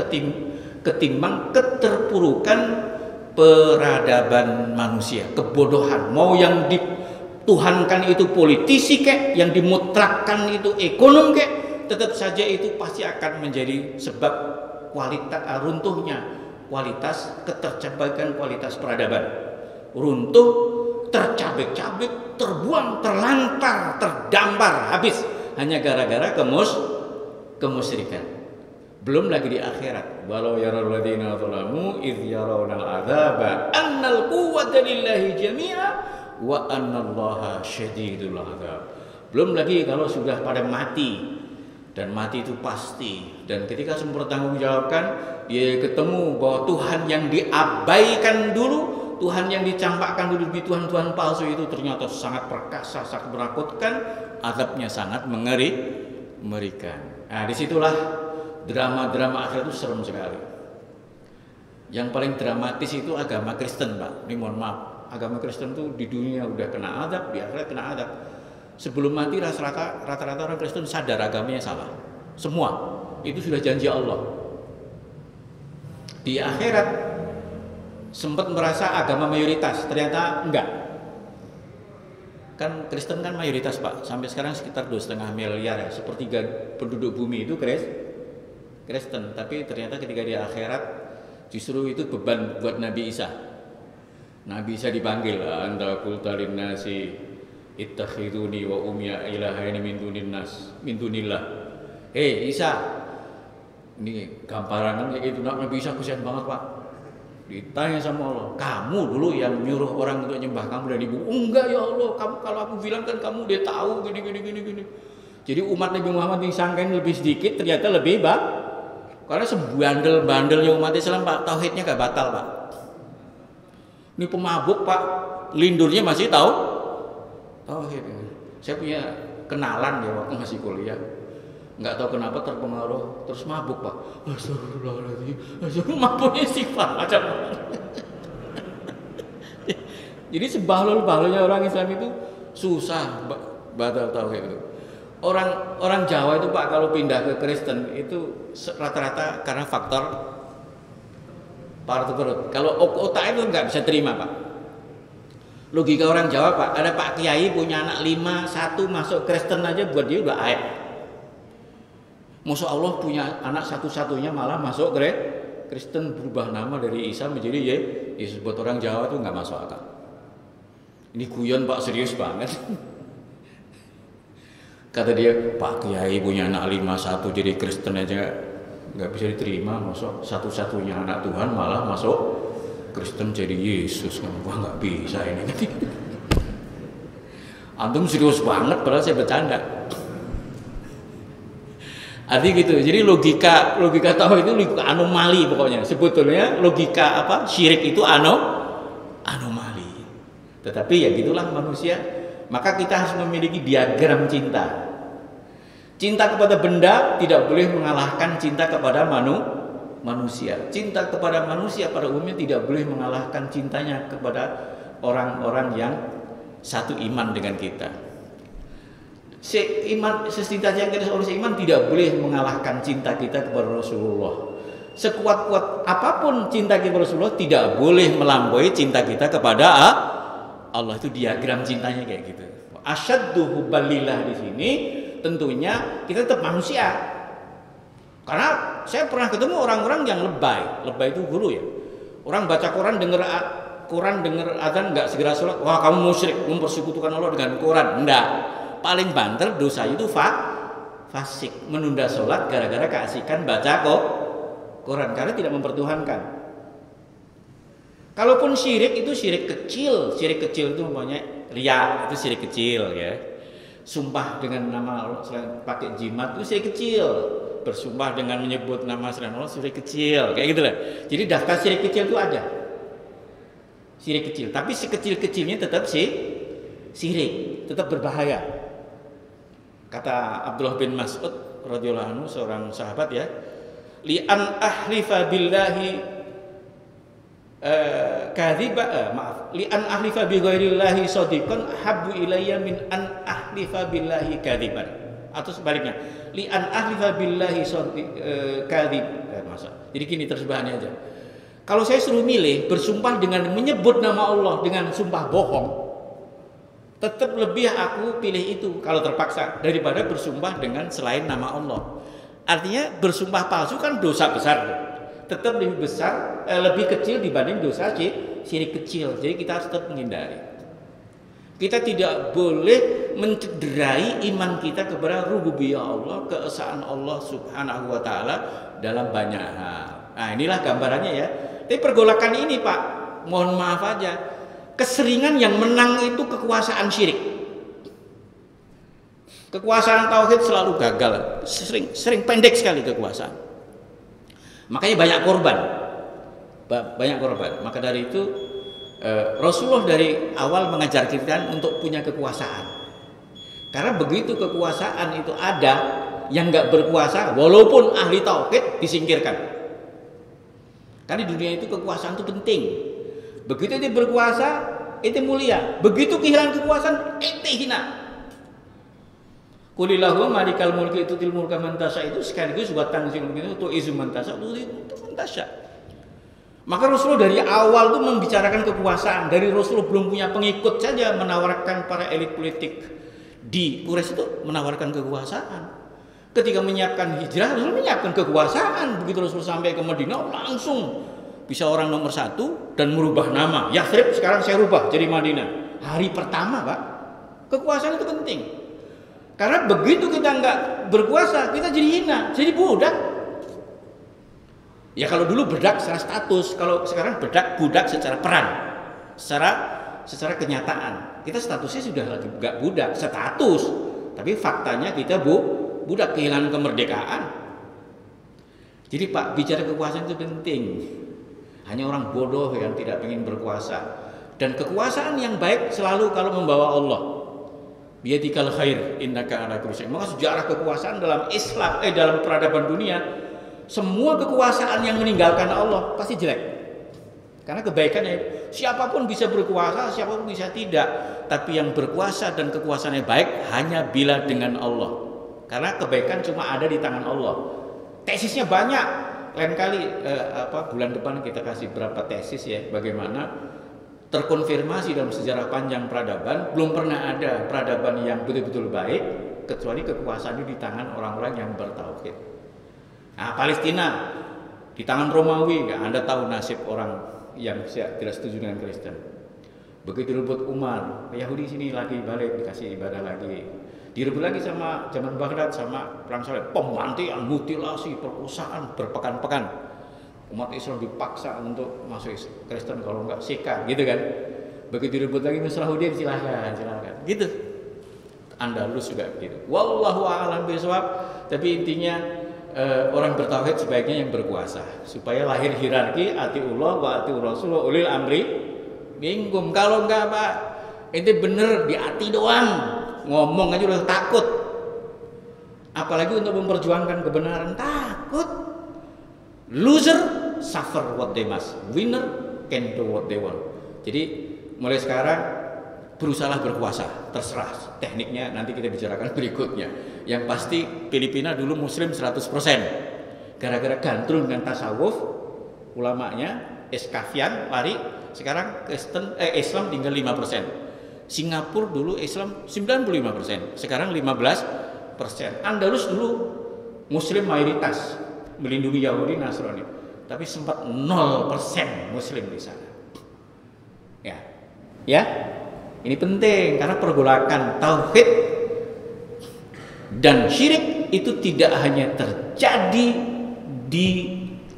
A: ketimbang keterpurukan peradaban manusia, kebodohan. Mau yang dituhankan itu politisi kek, yang dimutrakkan itu ekonom kek, tetap saja itu pasti akan menjadi sebab runtuhnya kualitas ketercapaian kualitas peradaban. Runtuh, tercabik-cabik, terbuang, terlantar, terdampar, habis hanya gara-gara kemusyrikan. Belum lagi di akhirat. Walau yaral ladzina zalamu idz yarawna al-'adzaba annal quwwata lillahi jami'a wa annallaha syadidul 'adzab. Belum lagi kalau sudah pada mati, dan mati itu pasti, dan ketika semua bertanggungjawabkan, dia ketemu bahwa Tuhan yang diabaikan dulu, Tuhan yang dicampakkan dulu di Tuhan-Tuhan palsu itu ternyata sangat perkasa, sangat menakutkan, azabnya sangat mengerikan. Nah, disitulah drama-drama akhir itu serem sekali. Yang paling dramatis itu agama Kristen, Pak. Ini mohon maaf, agama Kristen itu di dunia udah kena azab, di akhirat kena azab. Sebelum mati rata-rata orang Kristen sadar agamanya salah. Semua itu sudah janji Allah. Di akhirat sempat merasa agama mayoritas, ternyata enggak. Kan Kristen kan mayoritas, Pak. Sampai sekarang sekitar 2,5 miliar ya. Sepertiga penduduk bumi itu Kristen. Tapi ternyata ketika di akhirat justru itu beban buat Nabi Isa. Nabi Isa dipanggil, anta qulta linnasi ittakhiduni wa umya ilahaini min dunillah. Hei Isa, ini gamparangan kayak gitu. Nabi Isa kasihan banget, Pak. Ditanya sama Allah, kamu dulu yang nyuruh orang untuk nyembah kamu dan ibu? Enggak ya Allah, kamu kalau aku bilang kan kamu udah tahu gini. Jadi umat Nabi Muhammad yang sangkain lebih sedikit ternyata lebih karena sebandel-bandelnya umat Islam, Pak, tauhidnya gak batal, Pak. Ini pemabuk, Pak, lindurnya masih tauhid. Saya punya kenalan ya waktu masih kuliah, nggak tahu kenapa terpengaruh terus mabuk, Pak. Astagfirullahaladzim, mabuknya sifat macam. Jadi sebahlul-bahlulnya orang Islam itu susah batal tauhid itu. Orang Jawa itu, Pak, kalau pindah ke Kristen itu rata-rata karena faktor perut. Kalau otak itu nggak bisa terima, Pak. Logika orang Jawa, Pak, ada Pak Kiai punya anak 5, 1 masuk Kristen aja buat dia udah aib. Masya Allah punya anak satu-satunya malah masuk Kristen, berubah nama dari Isa menjadi Yesus. Buat orang Jawa tuh nggak masuk akal. Ini guyon, Pak, serius banget. Kata dia, Pak Kiai punya anak 5, 1 jadi Kristen aja nggak bisa diterima. Masuk satu-satunya anak Tuhan malah masuk Kristen jadi Yesus. Wah, nggak bisa ini. Antum serius banget, padahal saya bercanda. Artinya gitu. Jadi logika tauhid itu logika anomali pokoknya. Sebetulnya logika syirik itu anomali. Tetapi ya gitulah manusia. Maka kita harus memiliki diagram cinta. Cinta kepada benda tidak boleh mengalahkan cinta kepada manusia. Cinta kepada manusia pada umumnya tidak boleh mengalahkan cintanya kepada orang-orang yang satu iman dengan kita. Cinta yang kita oleh seiman tidak boleh mengalahkan cinta kita kepada Rasulullah. Sekuat-kuat apapun cinta kita kepada Rasulullah tidak boleh melampaui cinta kita kepada Allah. Itu diagram cintanya kayak gitu. Asyaddu hubbalillah di sini tentunya kita tetap manusia. Karena saya pernah ketemu orang-orang yang lebay. Lebay itu guru ya. Orang baca Quran dengar azan nggak segera sholat. Wah, kamu musyrik, mempersekutukan Allah dengan Quran. Enggak. Paling banter dosa itu fasik, menunda sholat gara-gara keasikan baca Quran karena tidak mempertuhankan. Kalaupun syirik itu syirik kecil itu umpamanya riya, itu syirik kecil ya. Sumpah dengan nama Allah selain pakai jimat itu syirik kecil. Bersumpah dengan menyebut nama selain Allah syirik kecil, kayak gitu lah. Jadi daftar syirik kecil itu ada. Syirik kecil, tapi si kecil-kecilnya tetap syirik, tetap berbahaya. Kata Abdullah bin Mas'ud radhiyallahu anhu, seorang sahabat ya, li an ahlifa billahi li an ahlifa bi ghairillahi shadiqan habbu ilayya min an ahlifa billahi kadziban. Atau sebaliknya, li an ahlifa billahi kadzib. Jadi gini terjemahannya aja. Kalau saya suruh milih bersumpah dengan menyebut nama Allah dengan sumpah bohong, tetap lebih aku pilih itu kalau terpaksa daripada bersumpah dengan selain nama Allah. Artinya bersumpah palsu kan dosa besar, tetap lebih besar, lebih kecil dibanding dosa syirik kecil. Jadi kita harus tetap menghindari. Kita tidak boleh mencederai iman kita kepada rububiyah Allah, keesaan Allah Subhanahu wa taala dalam banyak hal. Nah, inilah gambarannya ya. Tapi pergolakan ini, Pak, mohon maaf aja, keseringan yang menang itu kekuasaan syirik. Kekuasaan tauhid selalu gagal, sering pendek sekali kekuasaan. Makanya banyak korban. Maka dari itu Rasulullah dari awal mengajar kita untuk punya kekuasaan. Karena begitu kekuasaan itu ada, yang nggak berkuasa walaupun ahli tauhid disingkirkan. Karena di dunia itu kekuasaan itu penting. Begitu dia berkuasa, itu mulia. Begitu kehilangan kekuasaan, itu hina. Qulillahu malikal mulki tutil mulka man tasya itu sekaligus buat tanzil itu untuk izu man tasya itu man tasya. Maka Rasulullah dari awal tuh membicarakan kekuasaan. Dari Rasulullah belum punya pengikut saja menawarkan para elit politik di Quraisy itu menawarkan kekuasaan. Ketika menyiapkan hijrah, Rasul menyiapkan kekuasaan. Begitu Rasul sampai ke Madinah langsung bisa orang nomor 1 dan merubah nama. Yathrib sekarang saya rubah jadi Madinah. Hari pertama, Pak. Kekuasaan itu penting. Karena begitu kita nggak berkuasa, kita jadi hina, jadi budak. Ya kalau dulu budak secara status, kalau sekarang budak secara peran, secara kenyataan. Kita statusnya sudah lagi nggak budak, status, tapi faktanya kita budak, kehilangan kemerdekaan. Jadi Pak, bicara kekuasaan itu penting. Hanya orang bodoh yang tidak ingin berkuasa. Dan kekuasaan yang baik selalu kalau membawa Allah. Biyadikal khair innaka ala kulli syai'in. Maka sejarah kekuasaan dalam Islam dalam peradaban dunia, semua kekuasaan yang meninggalkan Allah pasti jelek. Karena kebaikannya siapapun bisa berkuasa, siapapun bisa tidak, tapi yang berkuasa dan kekuasaannya baik hanya bila dengan Allah. Karena kebaikan cuma ada di tangan Allah. Tesisnya banyak. Lain kali bulan depan kita kasih berapa tesis ya, bagaimana terkonfirmasi dalam sejarah panjang peradaban, belum pernah ada peradaban yang betul-betul baik kecuali kekuasaan itu di tangan orang-orang yang bertauhid. Nah, Palestina di tangan Romawi, Anda tahu nasib orang yang tidak setuju dengan Kristen. Begitu rebut Umar, Yahudi sini lagi balik dikasih ibadah lagi. Direbut lagi sama zaman Baghdad sama perang Salib, pemantian, mutilasi, perkosaan berpekan-pekan. Umat Islam dipaksa untuk masuk Kristen, kalau enggak Sika gitu kan. Begitu direbut lagi Salahuddin, silahkan gitu. Andalus juga gitu. Wallahu a'lam bishawab. Tapi intinya orang bertauhid sebaiknya yang berkuasa supaya lahir hierarki atiullah wa atiur rasul wa ulil amri minkum. Kalau enggak Pak, itu bener di hati doang, ngomong aja udah takut. Apalagi untuk memperjuangkan kebenaran takut. Loser suffer what they must, winner can do what they want. Jadi mulai sekarang berusahalah berkuasa, terserah tekniknya nanti kita bicarakan berikutnya. Yang pasti Filipina dulu muslim 100%. Gara-gara gandrung dengan tasawuf ulamanya Eskafian lari, sekarang Islam tinggal 5%. Singapura dulu Islam 95%, sekarang 15%. Andalus dulu muslim mayoritas, melindungi Yahudi Nasrani, tapi sempat 0% muslim di sana. Ya, ini penting karena pergolakan tauhid dan syirik itu tidak hanya terjadi di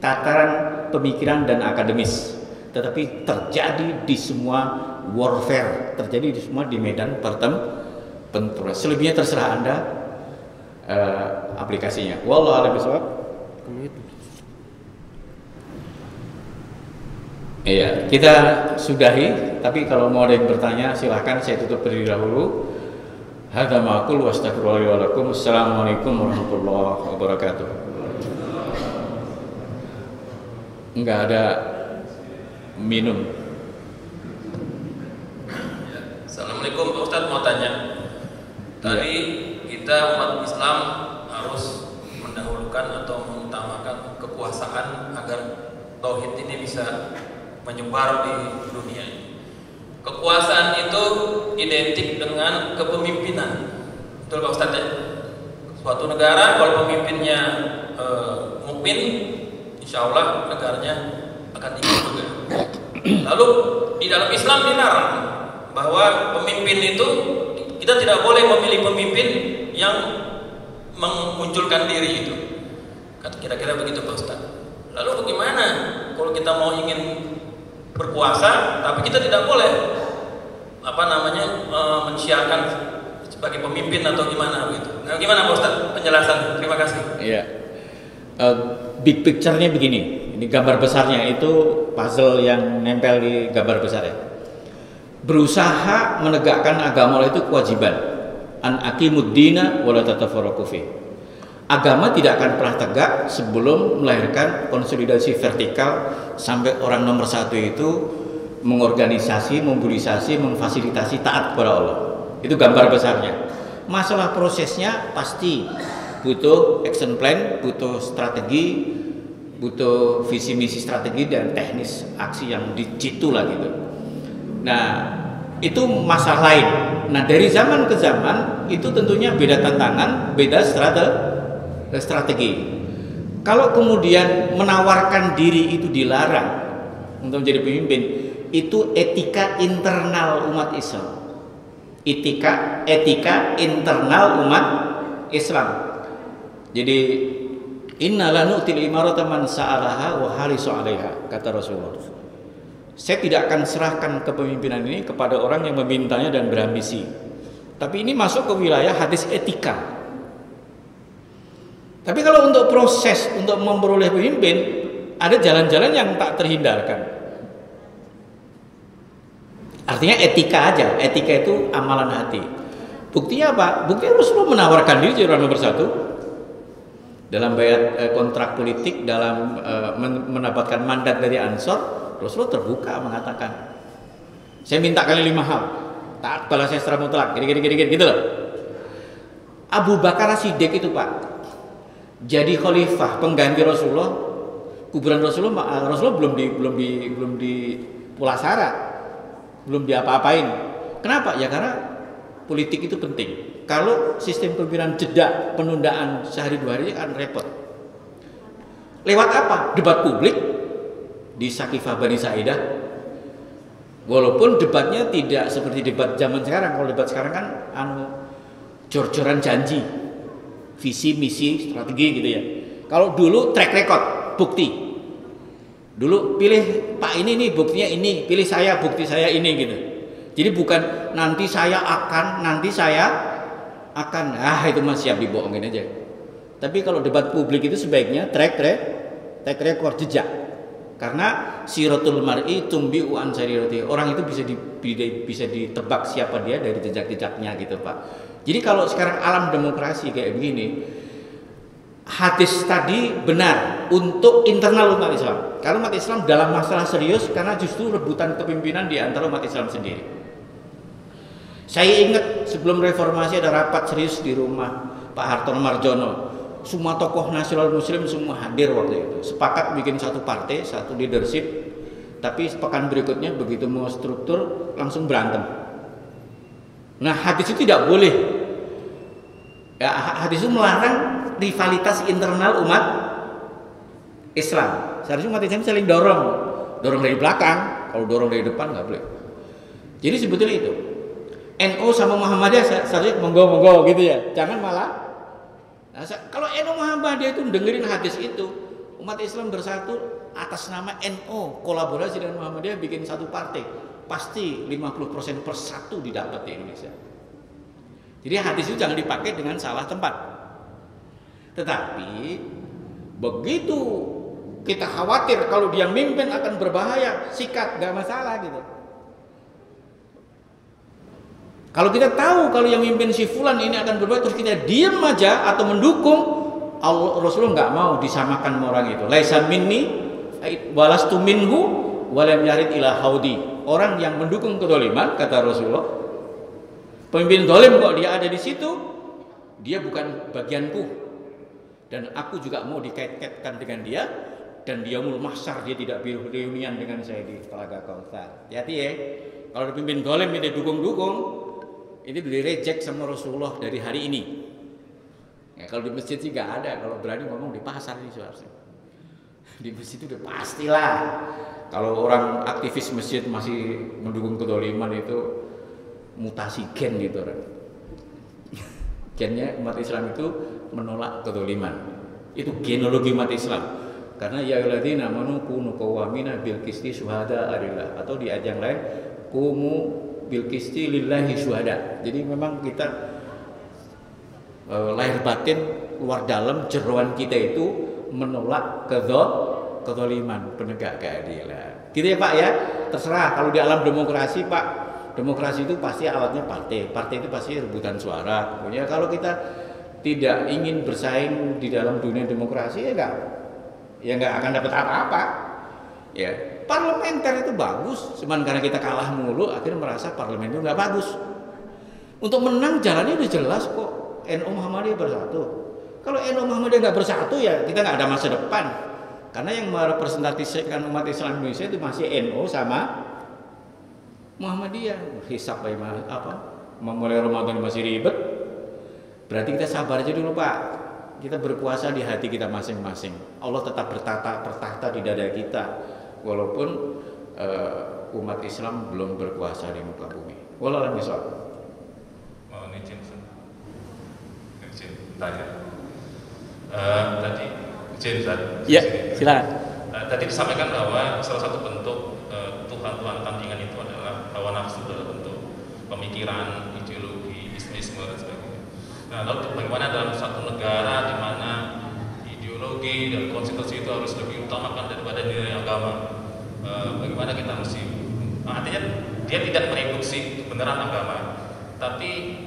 A: tataran pemikiran dan akademis, tetapi terjadi di semua warfare, terjadi di semua di medan pertempuran. Selebihnya terserah Anda aplikasinya. Wallahu a'lam bishawab. Iya, kita sudahi. Tapi kalau mau ada yang bertanya, silahkan. Saya tutup terlebih dahulu. Hadza ma aqulu wastaghfirullahi wa lakum. Assalamualaikum warahmatullahi wabarakatuh. Enggak ada minum.
B: Assalamualaikum, Pak Ustadz mau tanya. Tadi kita umat Islam harus mendahulukan atau mengutamakan kekuasaan agar tauhid ini bisa menyebar di dunia. Kekuasaan itu identik dengan kepemimpinan. Betul Pak Ustadz ya? Suatu negara kalau pemimpinnya mukmin, insya Allah negaranya akan tinggi juga. Lalu di dalam Islam dilarang bahwa pemimpin itu kita tidak boleh memilih pemimpin yang memunculkan diri itu. Kira-kira begitu Pak Ustaz. Lalu bagaimana kalau kita mau ingin berkuasa tapi kita tidak boleh mensiarkan sebagai pemimpin atau gimana begitu. Nah, gimana Pak Ustaz penjelasan? Terima kasih.
A: Iya. Big picture-nya begini. Ini gambar besarnya, itu puzzle yang nempel di gambar besar ya. Berusaha menegakkan agama Allah itu kewajiban. An aqimuddina wa la tatafarraqu fi. Agama tidak akan pernah tegak sebelum melahirkan konsolidasi vertikal sampai orang nomor satu itu mengorganisasi, memobilisasi, memfasilitasi taat kepada Allah. Itu gambar besarnya. Masalah prosesnya pasti butuh action plan, butuh strategi, butuh visi misi strategi dan teknis aksi yang dicitu lah gitu. Nah, itu masalah lain. Nah, dari zaman ke zaman itu tentunya beda tantangan, beda strategi. Kalau kemudian menawarkan diri itu dilarang untuk menjadi pemimpin, itu etika internal umat Islam. Etika internal umat Islam. Jadi inna la nu'til imarata man sa'alaha wa harisu 'alaiha, kata Rasulullah. Saya tidak akan serahkan kepemimpinan ini kepada orang yang memintanya dan berambisi. Tapi ini masuk ke wilayah hadis etika. Tapi kalau untuk proses untuk memperoleh pemimpin, ada jalan-jalan yang tak terhindarkan. Artinya etika aja. Etika itu amalan hati. Buktinya apa? Buktinya Rasulullah menawarkan diri jadi orang nomor satu. Dalam bayat kontrak politik, dalam mendapatkan mandat dari Ansor, Rasulullah terbuka mengatakan, saya minta kalian 5 hal, taat pada saya secara mutlak, gini gitu loh. Abu Bakar Siddiq itu Pak, jadi khalifah pengganti Rasulullah, kuburan Rasulullah belum di Pulasara, belum diapa-apain. Kenapa? Ya karena politik itu penting. Kalau sistem kepemimpinan jeda penundaan sehari 2 hari akan repot. Lewat apa? Debat publik di Sakifah Bani Sa'idah. Walaupun debatnya tidak seperti debat zaman sekarang. Kalau debat sekarang kan jor-joran janji, visi, misi, strategi gitu ya. Kalau dulu track record, bukti. Dulu pilih Pak ini nih buktinya ini, pilih saya bukti saya ini gitu. Jadi bukan nanti saya akan, itu masih siap dibohongin aja. Tapi kalau debat publik itu sebaiknya track record, jejak. Karena siratul mar'i tumbi'u an sarirati. Orang itu bisa ditebak siapa dia dari jejak-jejaknya gitu, Pak. Jadi kalau sekarang alam demokrasi kayak begini, hadis tadi benar untuk internal umat Islam. Karena umat Islam dalam masalah serius karena justru rebutan kepemimpinan di antara umat Islam sendiri. Saya ingat sebelum reformasi ada rapat serius di rumah Pak Hartono Marjono. Semua tokoh nasional muslim semua hadir waktu itu. Sepakat bikin satu partai, satu leadership. Tapi pekan berikutnya begitu mau struktur langsung berantem. Nah, hadis itu tidak boleh. Ya, hadis itu melarang rivalitas internal umat Islam. Seharusnya umat Islam saling dorong dari belakang. Kalau dorong dari depan nggak boleh. Jadi sebetulnya itu. NU sama Muhammadiyah seharusnya monggo gitu ya. Jangan malah. Nah, kalau NU Muhammadiyah itu dengerin hadis itu, umat Islam bersatu atas nama NU, kolaborasi dengan Muhammadiyah bikin satu partai, pasti 50% persatu didapat di Indonesia. Jadi hadis itu jangan dipakai dengan salah tempat. Tetapi begitu kita khawatir kalau dia mimpin akan berbahaya, sikat, gak masalah gitu. Kalau kita tahu kalau yang mimpin si fulan ini akan berbahaya, terus kita diam aja atau mendukung, Rasulullah nggak mau disamakan sama orang itu. Laisa minni walastu minhu walam yarid ila haudi. Orang yang mendukung kedoliman, kata Rasulullah, pemimpin dolim kok dia ada di situ, dia bukan bagianku. Dan aku juga mau dikait-kaitkan dengan dia, dan dia yaumul mahsyar dia tidak reunian dengan saya di Telaga Kautsar. Hati-hati ya. Kalau pemimpin dolim ini dukung-dukung, ini di reject sama Rasulullah dari hari ini. Ya, kalau di masjid sih nggak ada, kalau berani ngomong di pasar sih seharusnya. Di masjid itu udah pastilah. Kalau orang aktivis masjid masih mendukung kedoliman itu mutasi gen gitu orang. Gennya umat Islam itu menolak kedoliman. Itu genealogi umat Islam. Karena ya alladzina amanu kunu qawwamina bil qisti syuhada lillah, atau di ayat yang lain qumu bil qisti lillahi syuhada. Jadi memang kita lahir batin luar dalam jeroan kita itu menolak kezaliman, penegak keadilan. Gitu ya Pak ya. Terserah kalau di alam demokrasi Pak, demokrasi itu pasti alatnya partai. Partai itu pasti rebutan suara. Pokoknya kalau kita tidak ingin bersaing di dalam dunia demokrasi ya nggak akan dapat apa-apa. Ya, parlementer itu bagus, cuman karena kita kalah mulu akhirnya merasa parlemen itu nggak bagus. Untuk menang jalannya udah jelas kok. NU Muhammadiyah bersatu. Kalau NU Muhammadiyah nggak bersatu ya kita nggak ada masa depan. Karena yang merepresentasikan umat Islam Indonesia itu masih NU sama Muhammadiyah. Hisab mulai Ramadan masih ribet. Berarti kita sabar aja dulu Pak. Kita berkuasa di hati kita masing-masing. Allah tetap bertahta di dada kita, walaupun umat Islam belum berkuasa di muka bumi. Wallahu a'lam bishawab.
C: Mohon izin tanya. Tadi izin Ustaz.
A: Ya, silakan.
C: Tadi disampaikan bahwa salah satu bentuk Tuhan tandingan itu adalah hawa nafsu dalam bentuk pemikiran, ideologi, isme dan sebagainya. Nah, lalu bagaimana dalam satu negara di mana ideologi dan konstitusi itu harus lebih utamakan daripada nilai agama? Bagaimana kita mesti, artinya dia tidak mereduksi kebenaran agama, tapi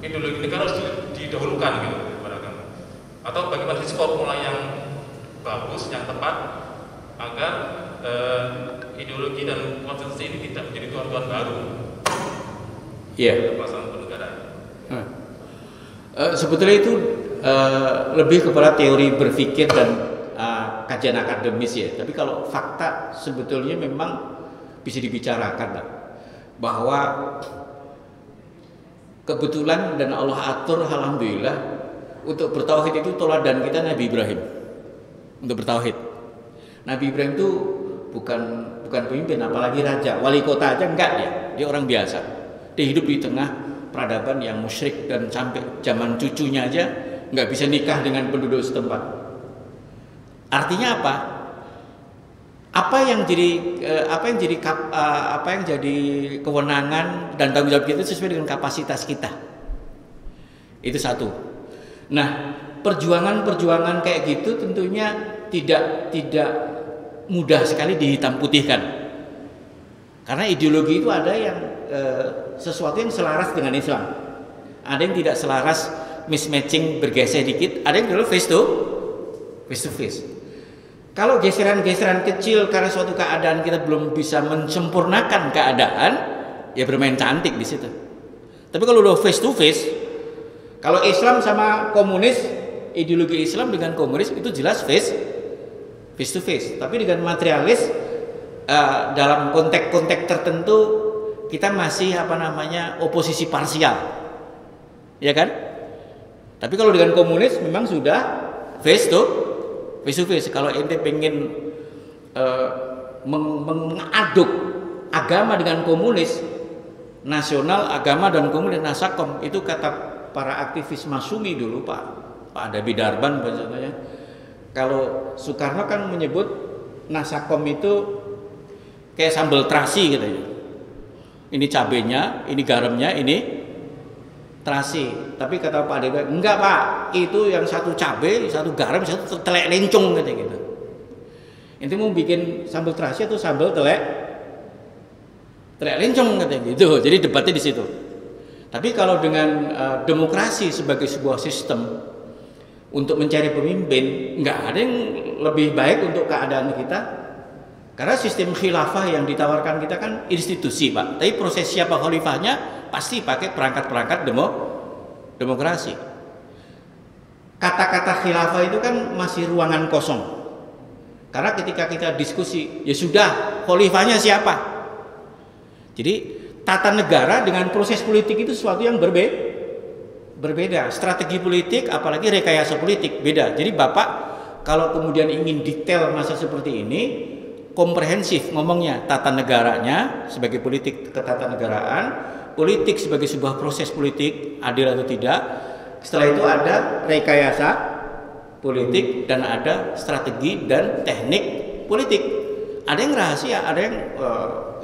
C: ideologi negara harus didahulukan gitu daripada agama. Atau bagaimana sih formula yang bagus, yang tepat agar ideologi dan konstitusi ini tidak menjadi tuan-tuan baru.
A: Iya.
C: Pelaksanaan pernegaraan.
A: Sebetulnya itu lebih kepada teori berpikir dan kajian akademis ya. Tapi kalau fakta sebetulnya memang bisa dibicarakan lah. Bahwa kebetulan dan Allah atur alhamdulillah untuk bertauhid itu teladan kita Nabi Ibrahim. Untuk bertauhid. Nabi Ibrahim itu bukan pemimpin apalagi raja, wali kota aja enggak ya. Dia orang biasa. Dia hidup di tengah peradaban yang musyrik dan sampai zaman cucunya aja nggak bisa nikah dengan penduduk setempat. Artinya apa? Apa yang jadi kewenangan dan tanggung jawab kita sesuai dengan kapasitas kita. Itu satu. Nah, perjuangan kayak gitu tentunya tidak mudah sekali dihitam putihkan. Karena ideologi itu ada yang sesuatu yang selaras dengan Islam, ada yang tidak selaras, mismatching, bergeser dikit, ada yang dulu face to face. Kalau geseran-geseran kecil karena suatu keadaan kita belum bisa menyempurnakan keadaan, ya bermain cantik di situ. Tapi kalau udah face to face, kalau Islam sama komunis, ideologi Islam dengan komunis itu jelas face to face. Tapi dengan materialis dalam konteks tertentu kita masih oposisi parsial, ya kan? Tapi kalau dengan komunis memang sudah face to face. Kalau ente pengen mengaduk agama dengan komunis, nasional agama dan komunis, nasakom, itu kata para aktivis Masumi dulu Pak Adabi Darban bahasanya. Kalau Soekarno kan menyebut nasakom itu kayak sambal terasi gitu ya. Ini cabenya, ini garamnya, ini terasi. Tapi kata Pak Adabi, enggak Pak, itu yang satu cabe, satu garam, satu telek lencong gitu. Itu mau bikin sambal terasi atau sambal telek lencong gitu. Jadi debatnya di situ. Tapi kalau dengan demokrasi sebagai sebuah sistem untuk mencari pemimpin, nggak ada yang lebih baik untuk keadaan kita. Karena sistem khilafah yang ditawarkan kita kan institusi Pak. Tapi proses siapa khalifahnya pasti pakai perangkat-perangkat demokrasi. Kata-kata khilafah itu kan masih ruangan kosong. Karena ketika kita diskusi, ya sudah, khalifahnya siapa? Jadi tata negara dengan proses politik itu sesuatu yang berbeda. berbeda. Strategi politik, apalagi rekayasa politik, beda. Jadi Bapak kalau kemudian ingin detail masa seperti ini, komprehensif ngomongnya, tata negaranya sebagai politik ketatanegaraan, politik sebagai sebuah proses politik, adil atau tidak. Setelah itu ada rekayasa politik dan ada strategi dan teknik politik. Ada yang rahasia, ada yang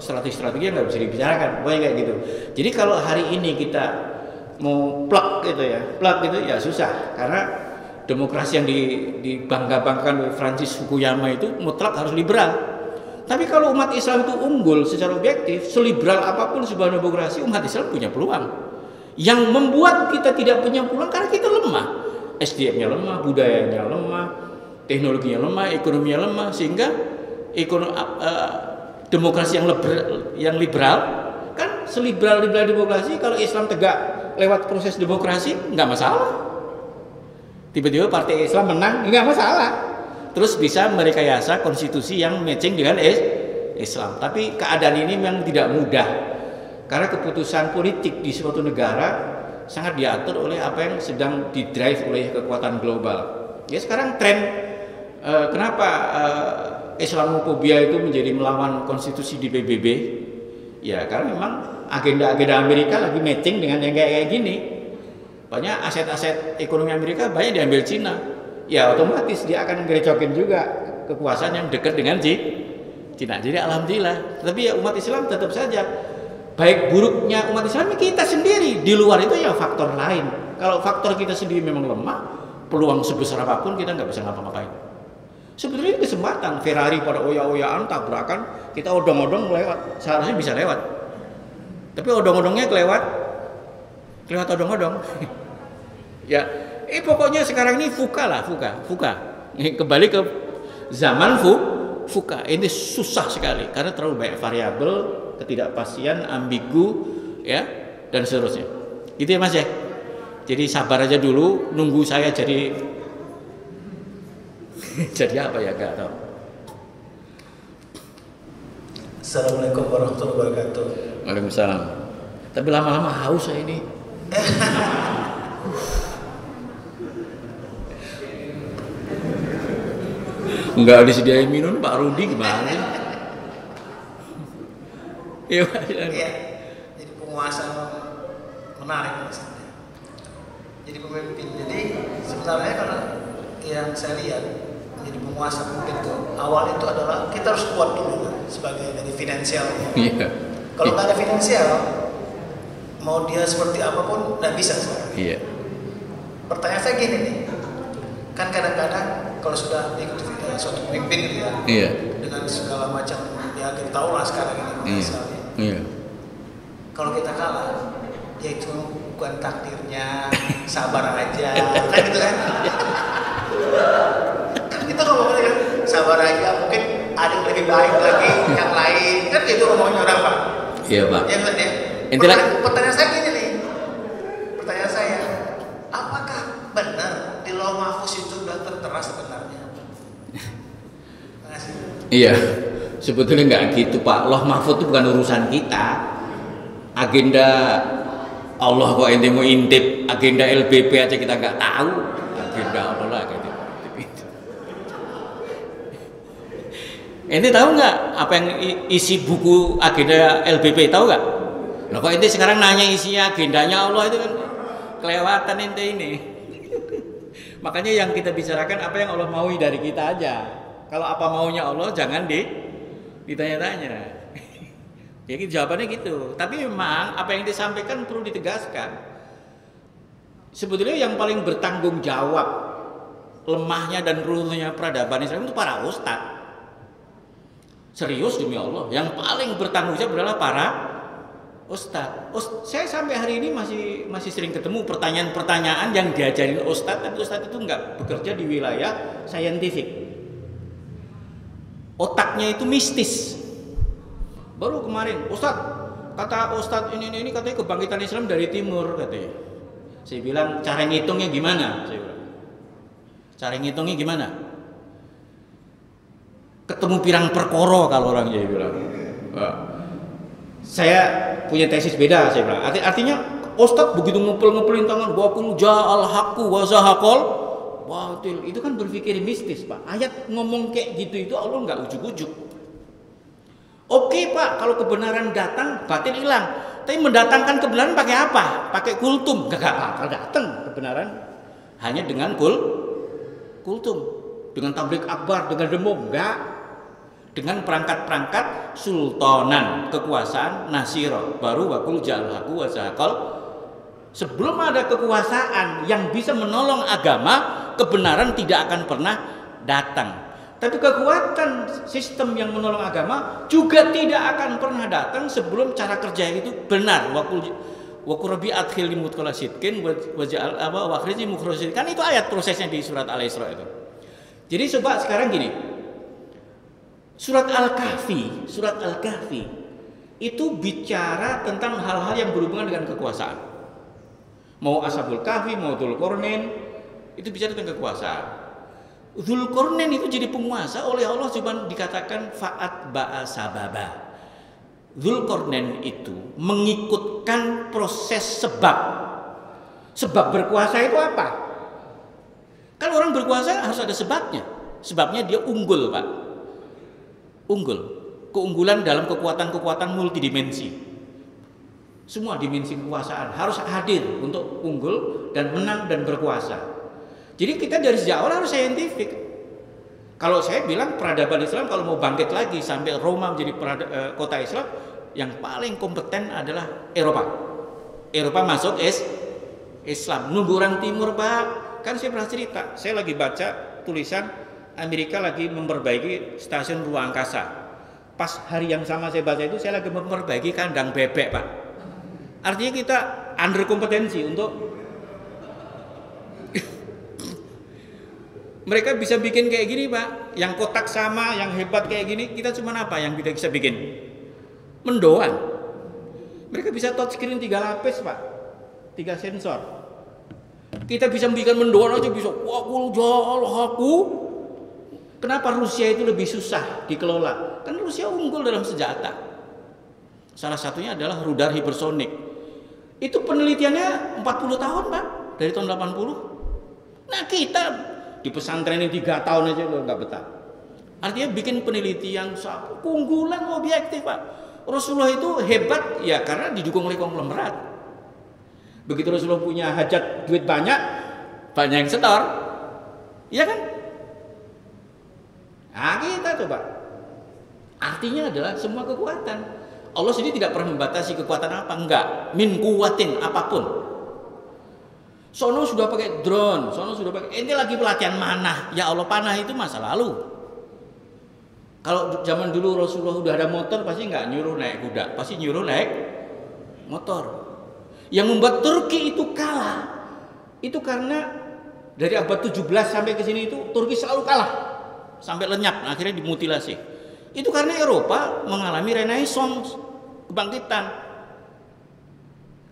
A: strategi-strategi yang nggak bisa dibicarakan, pokoknya kayak gitu. Jadi kalau hari ini kita mau plug gitu ya susah, karena demokrasi yang dibangga-banggakan oleh Francis Fukuyama itu mutlak harus liberal. Tapi kalau umat Islam itu unggul secara objektif, seliberal apapun sebuah demokrasi, umat Islam punya peluang. Yang membuat kita tidak punya peluang karena kita lemah, SDM-nya lemah, budayanya lemah, teknologinya lemah, ekonominya lemah, sehingga demokrasi yang liberal kan seliberal demokrasi, kalau Islam tegak lewat proses demokrasi nggak masalah. Tiba-tiba partai Islam menang nggak masalah, terus bisa merekayasa konstitusi yang matching dengan Islam. Tapi keadaan ini memang tidak mudah karena keputusan politik di suatu negara sangat diatur oleh apa yang sedang didrive oleh kekuatan global. Ya sekarang tren kenapa Islamofobia itu menjadi melawan konstitusi di PBB, ya karena memang agenda-agenda Amerika lagi matching dengan yang kayak gini. Banyak aset-aset ekonomi Amerika banyak diambil Cina, ya otomatis dia akan ngerecokin juga kekuasaan yang dekat dengan Cina. Jadi alhamdulillah, tapi ya umat Islam tetap saja, baik buruknya umat Islam kita sendiri, di luar itu ya faktor lain. Kalau faktor kita sendiri memang lemah, peluang sebesar apapun kita nggak bisa ngapa-ngapain. Sebetulnya kesempatan Ferrari pada oya-oyaan tabrakan, kita odong-odong lewat, seharusnya bisa lewat. Tapi odong-odongnya kelewat odong-odong. Ya, pokoknya sekarang ini fuka. Kembali ke zaman fuka. Ini susah sekali karena terlalu banyak variabel, ketidakpastian, ambigu, ya, dan seterusnya. Gitu ya Mas ya. Jadi sabar aja dulu, nunggu saya jadi apa ya, gak tahu.
D: Assalamualaikum warahmatullahi wabarakatuh.
A: Waalaikumsalam. Tapi lama-lama haus saya ini. Enggak disediain minum Pak Rudi gimana sih? Iya,
D: jadi penguasa menarik maksudnya. Jadi pemimpin. Jadi sebenarnya kalau yang saya lihat menjadi penguasa pemimpin itu awal itu adalah kita harus kuat dulu sebagai dari finansial.
A: Iya.
D: Kalau nggak ada finansial, mau dia seperti apapun nggak bisa sekarang.
A: Iya.
D: Pertanyaan saya gini nih, kan kadang-kadang kalau sudah ikut suatu pemimpin gitu ya,
A: Iya.
D: dengan segala macam ya kita tahu lah sekarang ini misalnya.
A: Iya.
D: Kalau kita kalah, ya itu bukan takdirnya, sabar aja, kan gitu kan? Kan kita ngomongnya kan, sabar aja, mungkin ada yang lebih baik lagi, yang lain, kan gitu ngomongnya orang Pak.
A: Iya Pak.
D: Ya kan ya. Pertanyaan saya gini nih, pertanyaan saya, apakah benar di Lauh Mahfuz itu sudah tertera sebenarnya? Makasih.
A: Iya. Sebetulnya nggak gitu Pak. Lauh Mahfuz itu bukan urusan kita. Agenda Allah kok ente mau intip, agenda LBP aja kita nggak tahu. Agenda Allah lah gitu. Ente tahu nggak apa yang isi buku agenda LBP, tahu nggak? Nah kok ente sekarang nanya isinya agendanya Allah, itu kan kelewatan ente ini. Makanya yang kita bicarakan apa yang Allah maui dari kita aja. Kalau apa maunya Allah jangan ditanya-tanya. Ya gitu, jawabannya gitu. Tapi memang apa yang disampaikan perlu ditegaskan. Sebetulnya yang paling bertanggung jawab lemahnya dan runtuhnya peradaban Islam itu para ustadz. Serius demi Allah, yang paling bertanggung jawab adalah para ustadz. Saya sampai hari ini masih sering ketemu pertanyaan-pertanyaan yang diajarin ustadz, tapi ustadz itu nggak bekerja di wilayah saintifik. Otaknya itu mistis. Baru kemarin, kata ustadz ini katanya kebangkitan Islam dari timur katanya. Saya bilang cara ngitungnya gimana? Saya bilang, cara ngitungnya gimana? Ketemu pirang perkoro kalau orang jadi bilang. Saya punya tesis beda, saya bilang. Artinya Ustadz begitu ngepel-ngepelin tangan, wa qul ja'al haqqu wa zahaqal batil. Itu kan berpikir mistis, Pak. Ayat ngomong kayak gitu itu Allah nggak ujuk-ujuk. Oke, Pak, kalau kebenaran datang, batil hilang. Tapi mendatangkan kebenaran pakai apa? Pakai kultum. Gak bakal datang kebenaran hanya dengan kultum, dengan tablik akbar, dengan demo, enggak. Dengan perangkat-perangkat sultanan, kekuasaan, nasiro, baru wakul ja'alhaku wa zahaqal. Sebelum ada kekuasaan yang bisa menolong agama, kebenaran tidak akan pernah datang. Tapi kekuatan sistem yang menolong agama juga tidak akan pernah datang sebelum cara kerja itu benar. Wa qurbi adkhil limutqala sidqin wa ja'al wa akhriji mukhrajin. Kan itu ayat prosesnya di surat Al-Isra itu. Jadi coba sekarang gini. Surat Al-Kahfi itu bicara tentang hal-hal yang berhubungan dengan kekuasaan. Mau Ashabul Kahfi, mau Dzulqarnain, itu bicara tentang kekuasaan. Dzulqarnain itu jadi penguasa oleh Allah cuma dikatakan fa'at ba'a sababa. Dzulqarnain itu mengikutkan proses sebab. Sebab berkuasa itu apa? Kalau orang berkuasa harus ada sebabnya. Sebabnya dia unggul, Pak. Keunggulan dalam kekuatan-kekuatan multidimensi. Semua dimensi kekuasaan harus hadir untuk unggul dan menang dan berkuasa. Jadi kita dari sejak awal harus saintifik. Kalau saya bilang peradaban Islam kalau mau bangkit lagi sampai Roma menjadi kota Islam, yang paling kompeten adalah Eropa. Eropa masuk Islam. Nunggu orang Timur, Pak. Kan saya pernah cerita, saya lagi baca tulisan Amerika lagi memperbaiki stasiun ruang angkasa. Pas hari yang sama saya baca itu, saya lagi memperbaiki kandang bebek, Pak. Artinya kita under kompetensi untuk mereka bisa bikin kayak gini, Pak. Yang kotak sama, yang hebat kayak gini, kita cuma apa yang kita bisa bikin? Mendoan. Mereka bisa touchscreen 3 lapis, Pak. 3 sensor. Kita bisa bikin mendoan aja bisa. Wakul ja'al haqqu. Kenapa Rusia itu lebih susah dikelola? Kan Rusia unggul dalam senjata. Salah satunya adalah rudal hipersonik. Itu penelitiannya 40 tahun, Pak. Dari tahun 80. Nah kita di pesantren ini 3 tahun aja loh nggak betah. Artinya bikin penelitian keunggulan objektif, Pak. Rasulullah itu hebat ya karena didukung oleh konglomerat. Begitu Rasulullah punya hajat duit banyak yang setor. Iya kan? Nah kita coba. Artinya adalah semua kekuatan. Allah sendiri tidak pernah membatasi kekuatan apa, enggak. Min kuwatin apapun. Sono sudah pakai drone, sono sudah pakai. Ini lagi pelatihan manah. Ya Allah, panah itu masa lalu. Kalau zaman dulu Rasulullah udah ada motor, pasti nggak nyuruh naik kuda, pasti nyuruh naik motor. Yang membuat Turki itu kalah, itu karena dari abad 17 sampai ke sini itu Turki selalu kalah. Sampai lenyap, akhirnya dimutilasi. Itu karena Eropa mengalami renaissance, kebangkitan.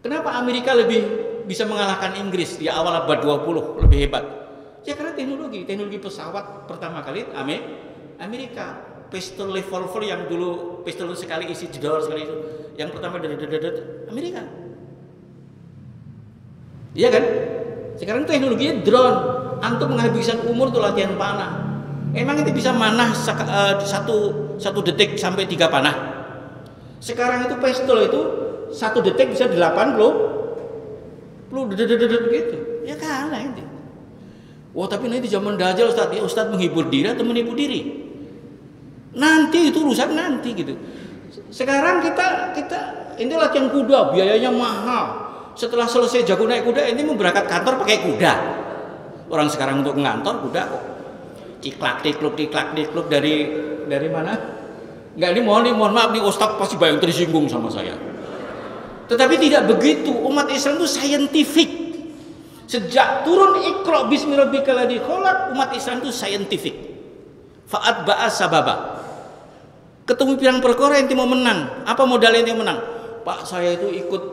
A: Kenapa Amerika lebih bisa mengalahkan Inggris di awal abad 20, lebih hebat? Ya karena teknologi pesawat pertama kali Amerika. Pistol revolver yang dulu pistol sekali isi jedor sekali itu, yang pertama dari Amerika. Iya kan? Sekarang teknologinya drone. Antum menghabiskan umur tuh latihan panah. Emang itu bisa manah satu detik sampai 3 panah. Sekarang itu pistol itu 1 detik bisa 80 gitu. Ya kalah itu. Wah tapi nanti zaman Dajjal Ustaz menghibur diri atau menipu diri? Nanti itu urusan nanti gitu. Sekarang kita ini latihan kuda, biayanya mahal. Setelah selesai jago naik kuda, ini mau berangkat kantor pakai kuda. Orang sekarang untuk ngantor kuda kok. Ciklak tikluk dari mana? Enggak, ini mohon maaf nih Ustaz pasti banyak tersinggung sama saya. Tetapi tidak begitu. Umat Islam itu scientific. Sejak turun Iqra bismi rabbikal ladzi khalaq, umat Islam itu scientific. Fa'at ba'a sababa. Ketemu pirang perkara ente mau menang. Apa modal ente menang? Pak, saya itu ikut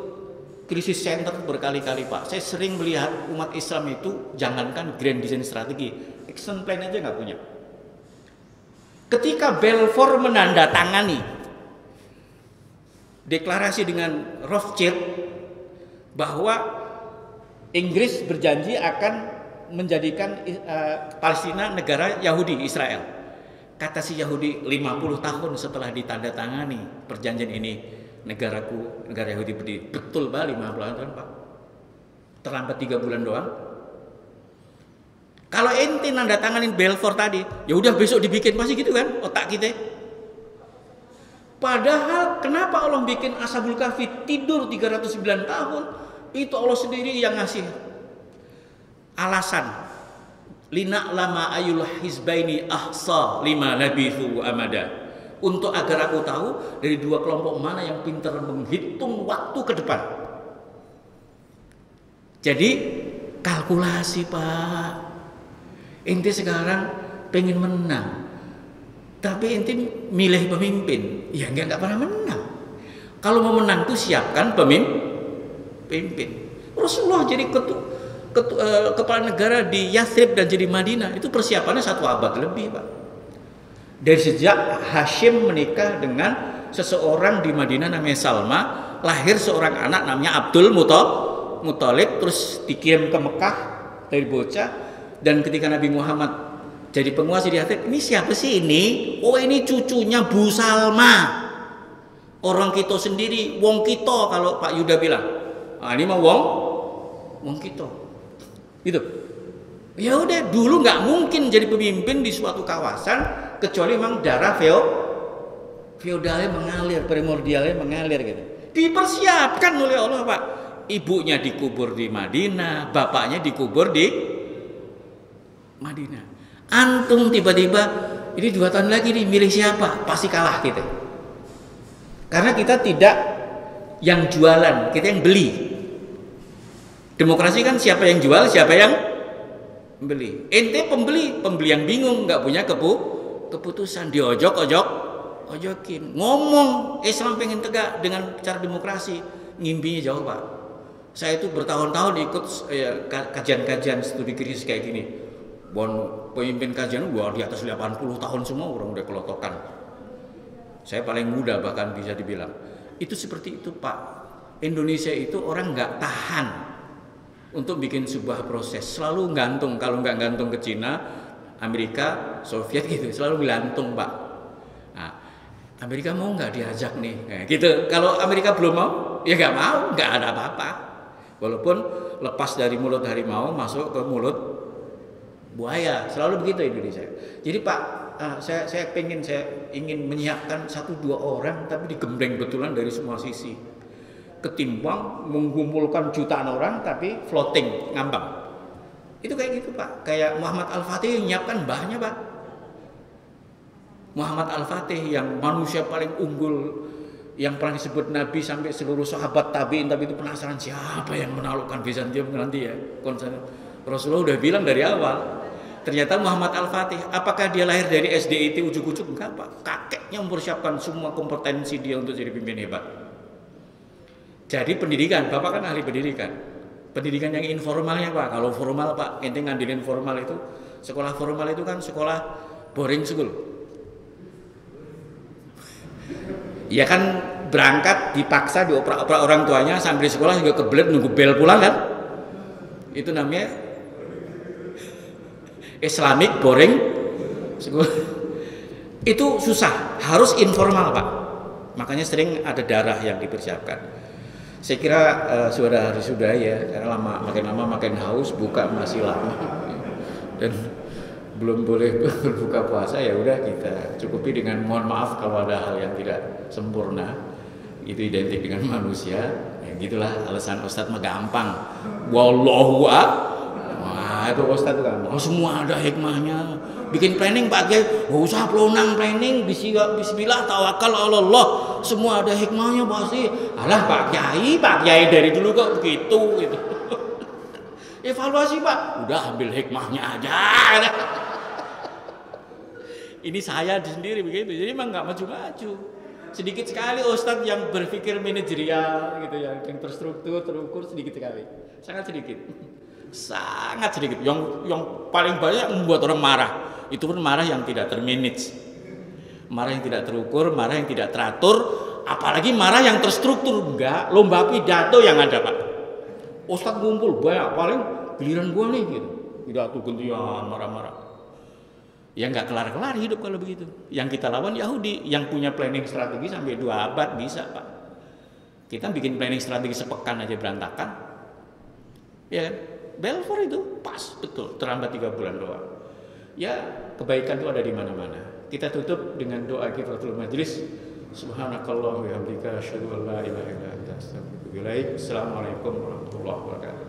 A: krisis center berkali-kali, Pak. Saya sering melihat umat Islam itu jangankan grand design strategi, action plan aja nggak punya. Ketika Balfour menandatangani deklarasi dengan Rothschild, bahwa Inggris berjanji akan menjadikan Palestina negara Yahudi, Israel. Kata si Yahudi 50 tahun setelah ditandatangani perjanjian ini, negaraku, negara Yahudi berdiri. Betul Pak, 50 tahun Pak. Terlambat 3 bulan doang. Kalau ente nanda tanganin Balfour tadi, ya udah besok dibikin, masih gitu kan otak kita. Padahal kenapa Allah bikin Ashabul Kahfi tidur 309 tahun? Itu Allah sendiri yang ngasih alasan. Lina lama ayul hizbaini ahsa lima labithu amada. Untuk agar aku tahu dari dua kelompok mana yang pintar menghitung waktu ke depan. Jadi kalkulasi Pak. Ente sekarang pengen menang, tapi ente milih pemimpin, ya nggak pernah menang. Kalau mau menang tuh siapkan pemimpin. Rasulullah jadi kepala negara di Yathrib dan jadi Madinah itu persiapannya 1 abad lebih Pak. Dari sejak Hashim menikah dengan seseorang di Madinah namanya Salma, lahir seorang anak namanya Abdul Muthalib, terus dikirim ke Mekah dari bocah. Dan ketika Nabi Muhammad jadi penguasa di Yathrib, ini siapa sih ini? Oh ini cucunya Bu Salma. Orang kita sendiri, wong kita kalau Pak Yuda bilang. Ah, ini mah wong kita. Gitu. Ya udah, dulu nggak mungkin jadi pemimpin di suatu kawasan kecuali memang darah feodalnya mengalir, primordialnya mengalir gitu. Dipersiapkan oleh Allah Pak. Ibunya dikubur di Madinah, bapaknya dikubur di Madinah. Antum tiba-tiba ini 2 tahun lagi nih milih siapa? Pasti kalah kita. Karena kita tidak yang jualan, kita yang beli. Demokrasi kan siapa yang jual, siapa yang beli. Ente pembeli yang bingung, nggak punya keputusan, ojokin. Ngomong Islam pengen tegak dengan cara demokrasi, ngimpinya jauh Pak. Saya itu bertahun-tahun ikut kajian-kajian studi krisis kayak gini. Pemimpin kajian gua di atas 80 tahun semua orang udah kelotokan. Saya paling muda bahkan bisa dibilang. Itu seperti itu Pak. Indonesia itu orang nggak tahan untuk bikin sebuah proses. Selalu gantung, kalau nggak gantung ke Cina, Amerika, Soviet gitu, selalu gantung Pak. Nah, Amerika mau nggak diajak nih? Nah, gitu. Kalau Amerika belum mau, ya nggak mau, nggak ada apa-apa. Walaupun lepas dari mulut harimau masuk ke mulut buaya, selalu begitu Indonesia. Jadi Pak, saya ingin menyiapkan 1-2 orang tapi digembleng betulan dari semua sisi. Ketimbang mengumpulkan jutaan orang tapi floating, ngambang. Itu kayak gitu Pak. Kayak Muhammad Al-Fatih menyiapkan mbahnya Pak. Muhammad Al-Fatih yang manusia paling unggul, yang pernah disebut Nabi sampai seluruh sahabat tabiin, tapi itu penasaran siapa yang menaklukkan Bizantium nanti ya. Rasulullah udah bilang dari awal. Ternyata Muhammad Al-Fatih, apakah dia lahir dari SDIT ujuk-ujuk? Enggak Pak, kakeknya mempersiapkan semua kompetensi dia untuk jadi pemimpin hebat. Jadi pendidikan, Bapak kan ahli pendidikan. Pendidikan yang informalnya Pak, kalau formal Pak, ente ngandelin formal itu, sekolah formal itu kan sekolah boarding school. Ya kan berangkat dipaksa dioprak-oprak orang tuanya, sambil di sekolah juga kebelet nunggu bel pulang kan. Itu namanya Islamic boarding school. Itu susah, harus informal Pak. Makanya sering ada darah yang dipersiapkan. Saya kira sudah ya, karena makin lama makin haus, buka masih lama dan belum boleh berbuka puasa, ya udah kita cukupi dengan mohon maaf kalau ada hal yang tidak sempurna. Itu identik dengan manusia. Ya gitulah alasan Ustadz mah gampang. Wallahu a'lam. Wah, itu Ustadz kan. Oh, semua ada hikmahnya. Bikin planning Pak Kiai, enggak usah pelonang planning, bismillah tawakal Allah. Semua ada hikmahnya pasti. Alah Pak Kiai dari dulu kok begitu gitu. Evaluasi Pak, udah ambil hikmahnya aja. Ini saya sendiri begitu. Jadi emang enggak maju-maju. Sedikit sekali ustadz yang berpikir manajerial gitu ya, yang terstruktur, terukur, sedikit sekali. Sangat sedikit. Sangat sedikit. Yang paling banyak membuat orang marah. Itu pun marah yang tidak termanage. Marah yang tidak terukur, marah yang tidak teratur, apalagi marah yang terstruktur. Enggak, lomba pidato yang ada Pak. Ustadz ngumpul banyak, paling giliran gua nih gitu. Pidato gantian marah-marah. Ya nggak kelar-kelar hidup kalau begitu. Yang kita lawan Yahudi yang punya planning strategi sampai 2 abad bisa, Pak. Kita bikin planning strategi sepekan aja berantakan. Ya kan? Balfour itu pas betul, terlambat 3 bulan doang. Ya, kebaikan itu ada di mana-mana. Kita tutup dengan doa kifaratul majlis. Subhanakallah wa bihamdika asyhadu an la ilaha illa anta astaghfiruka wa atubu ilaik. Assalamualaikum warahmatullahi wabarakatuh.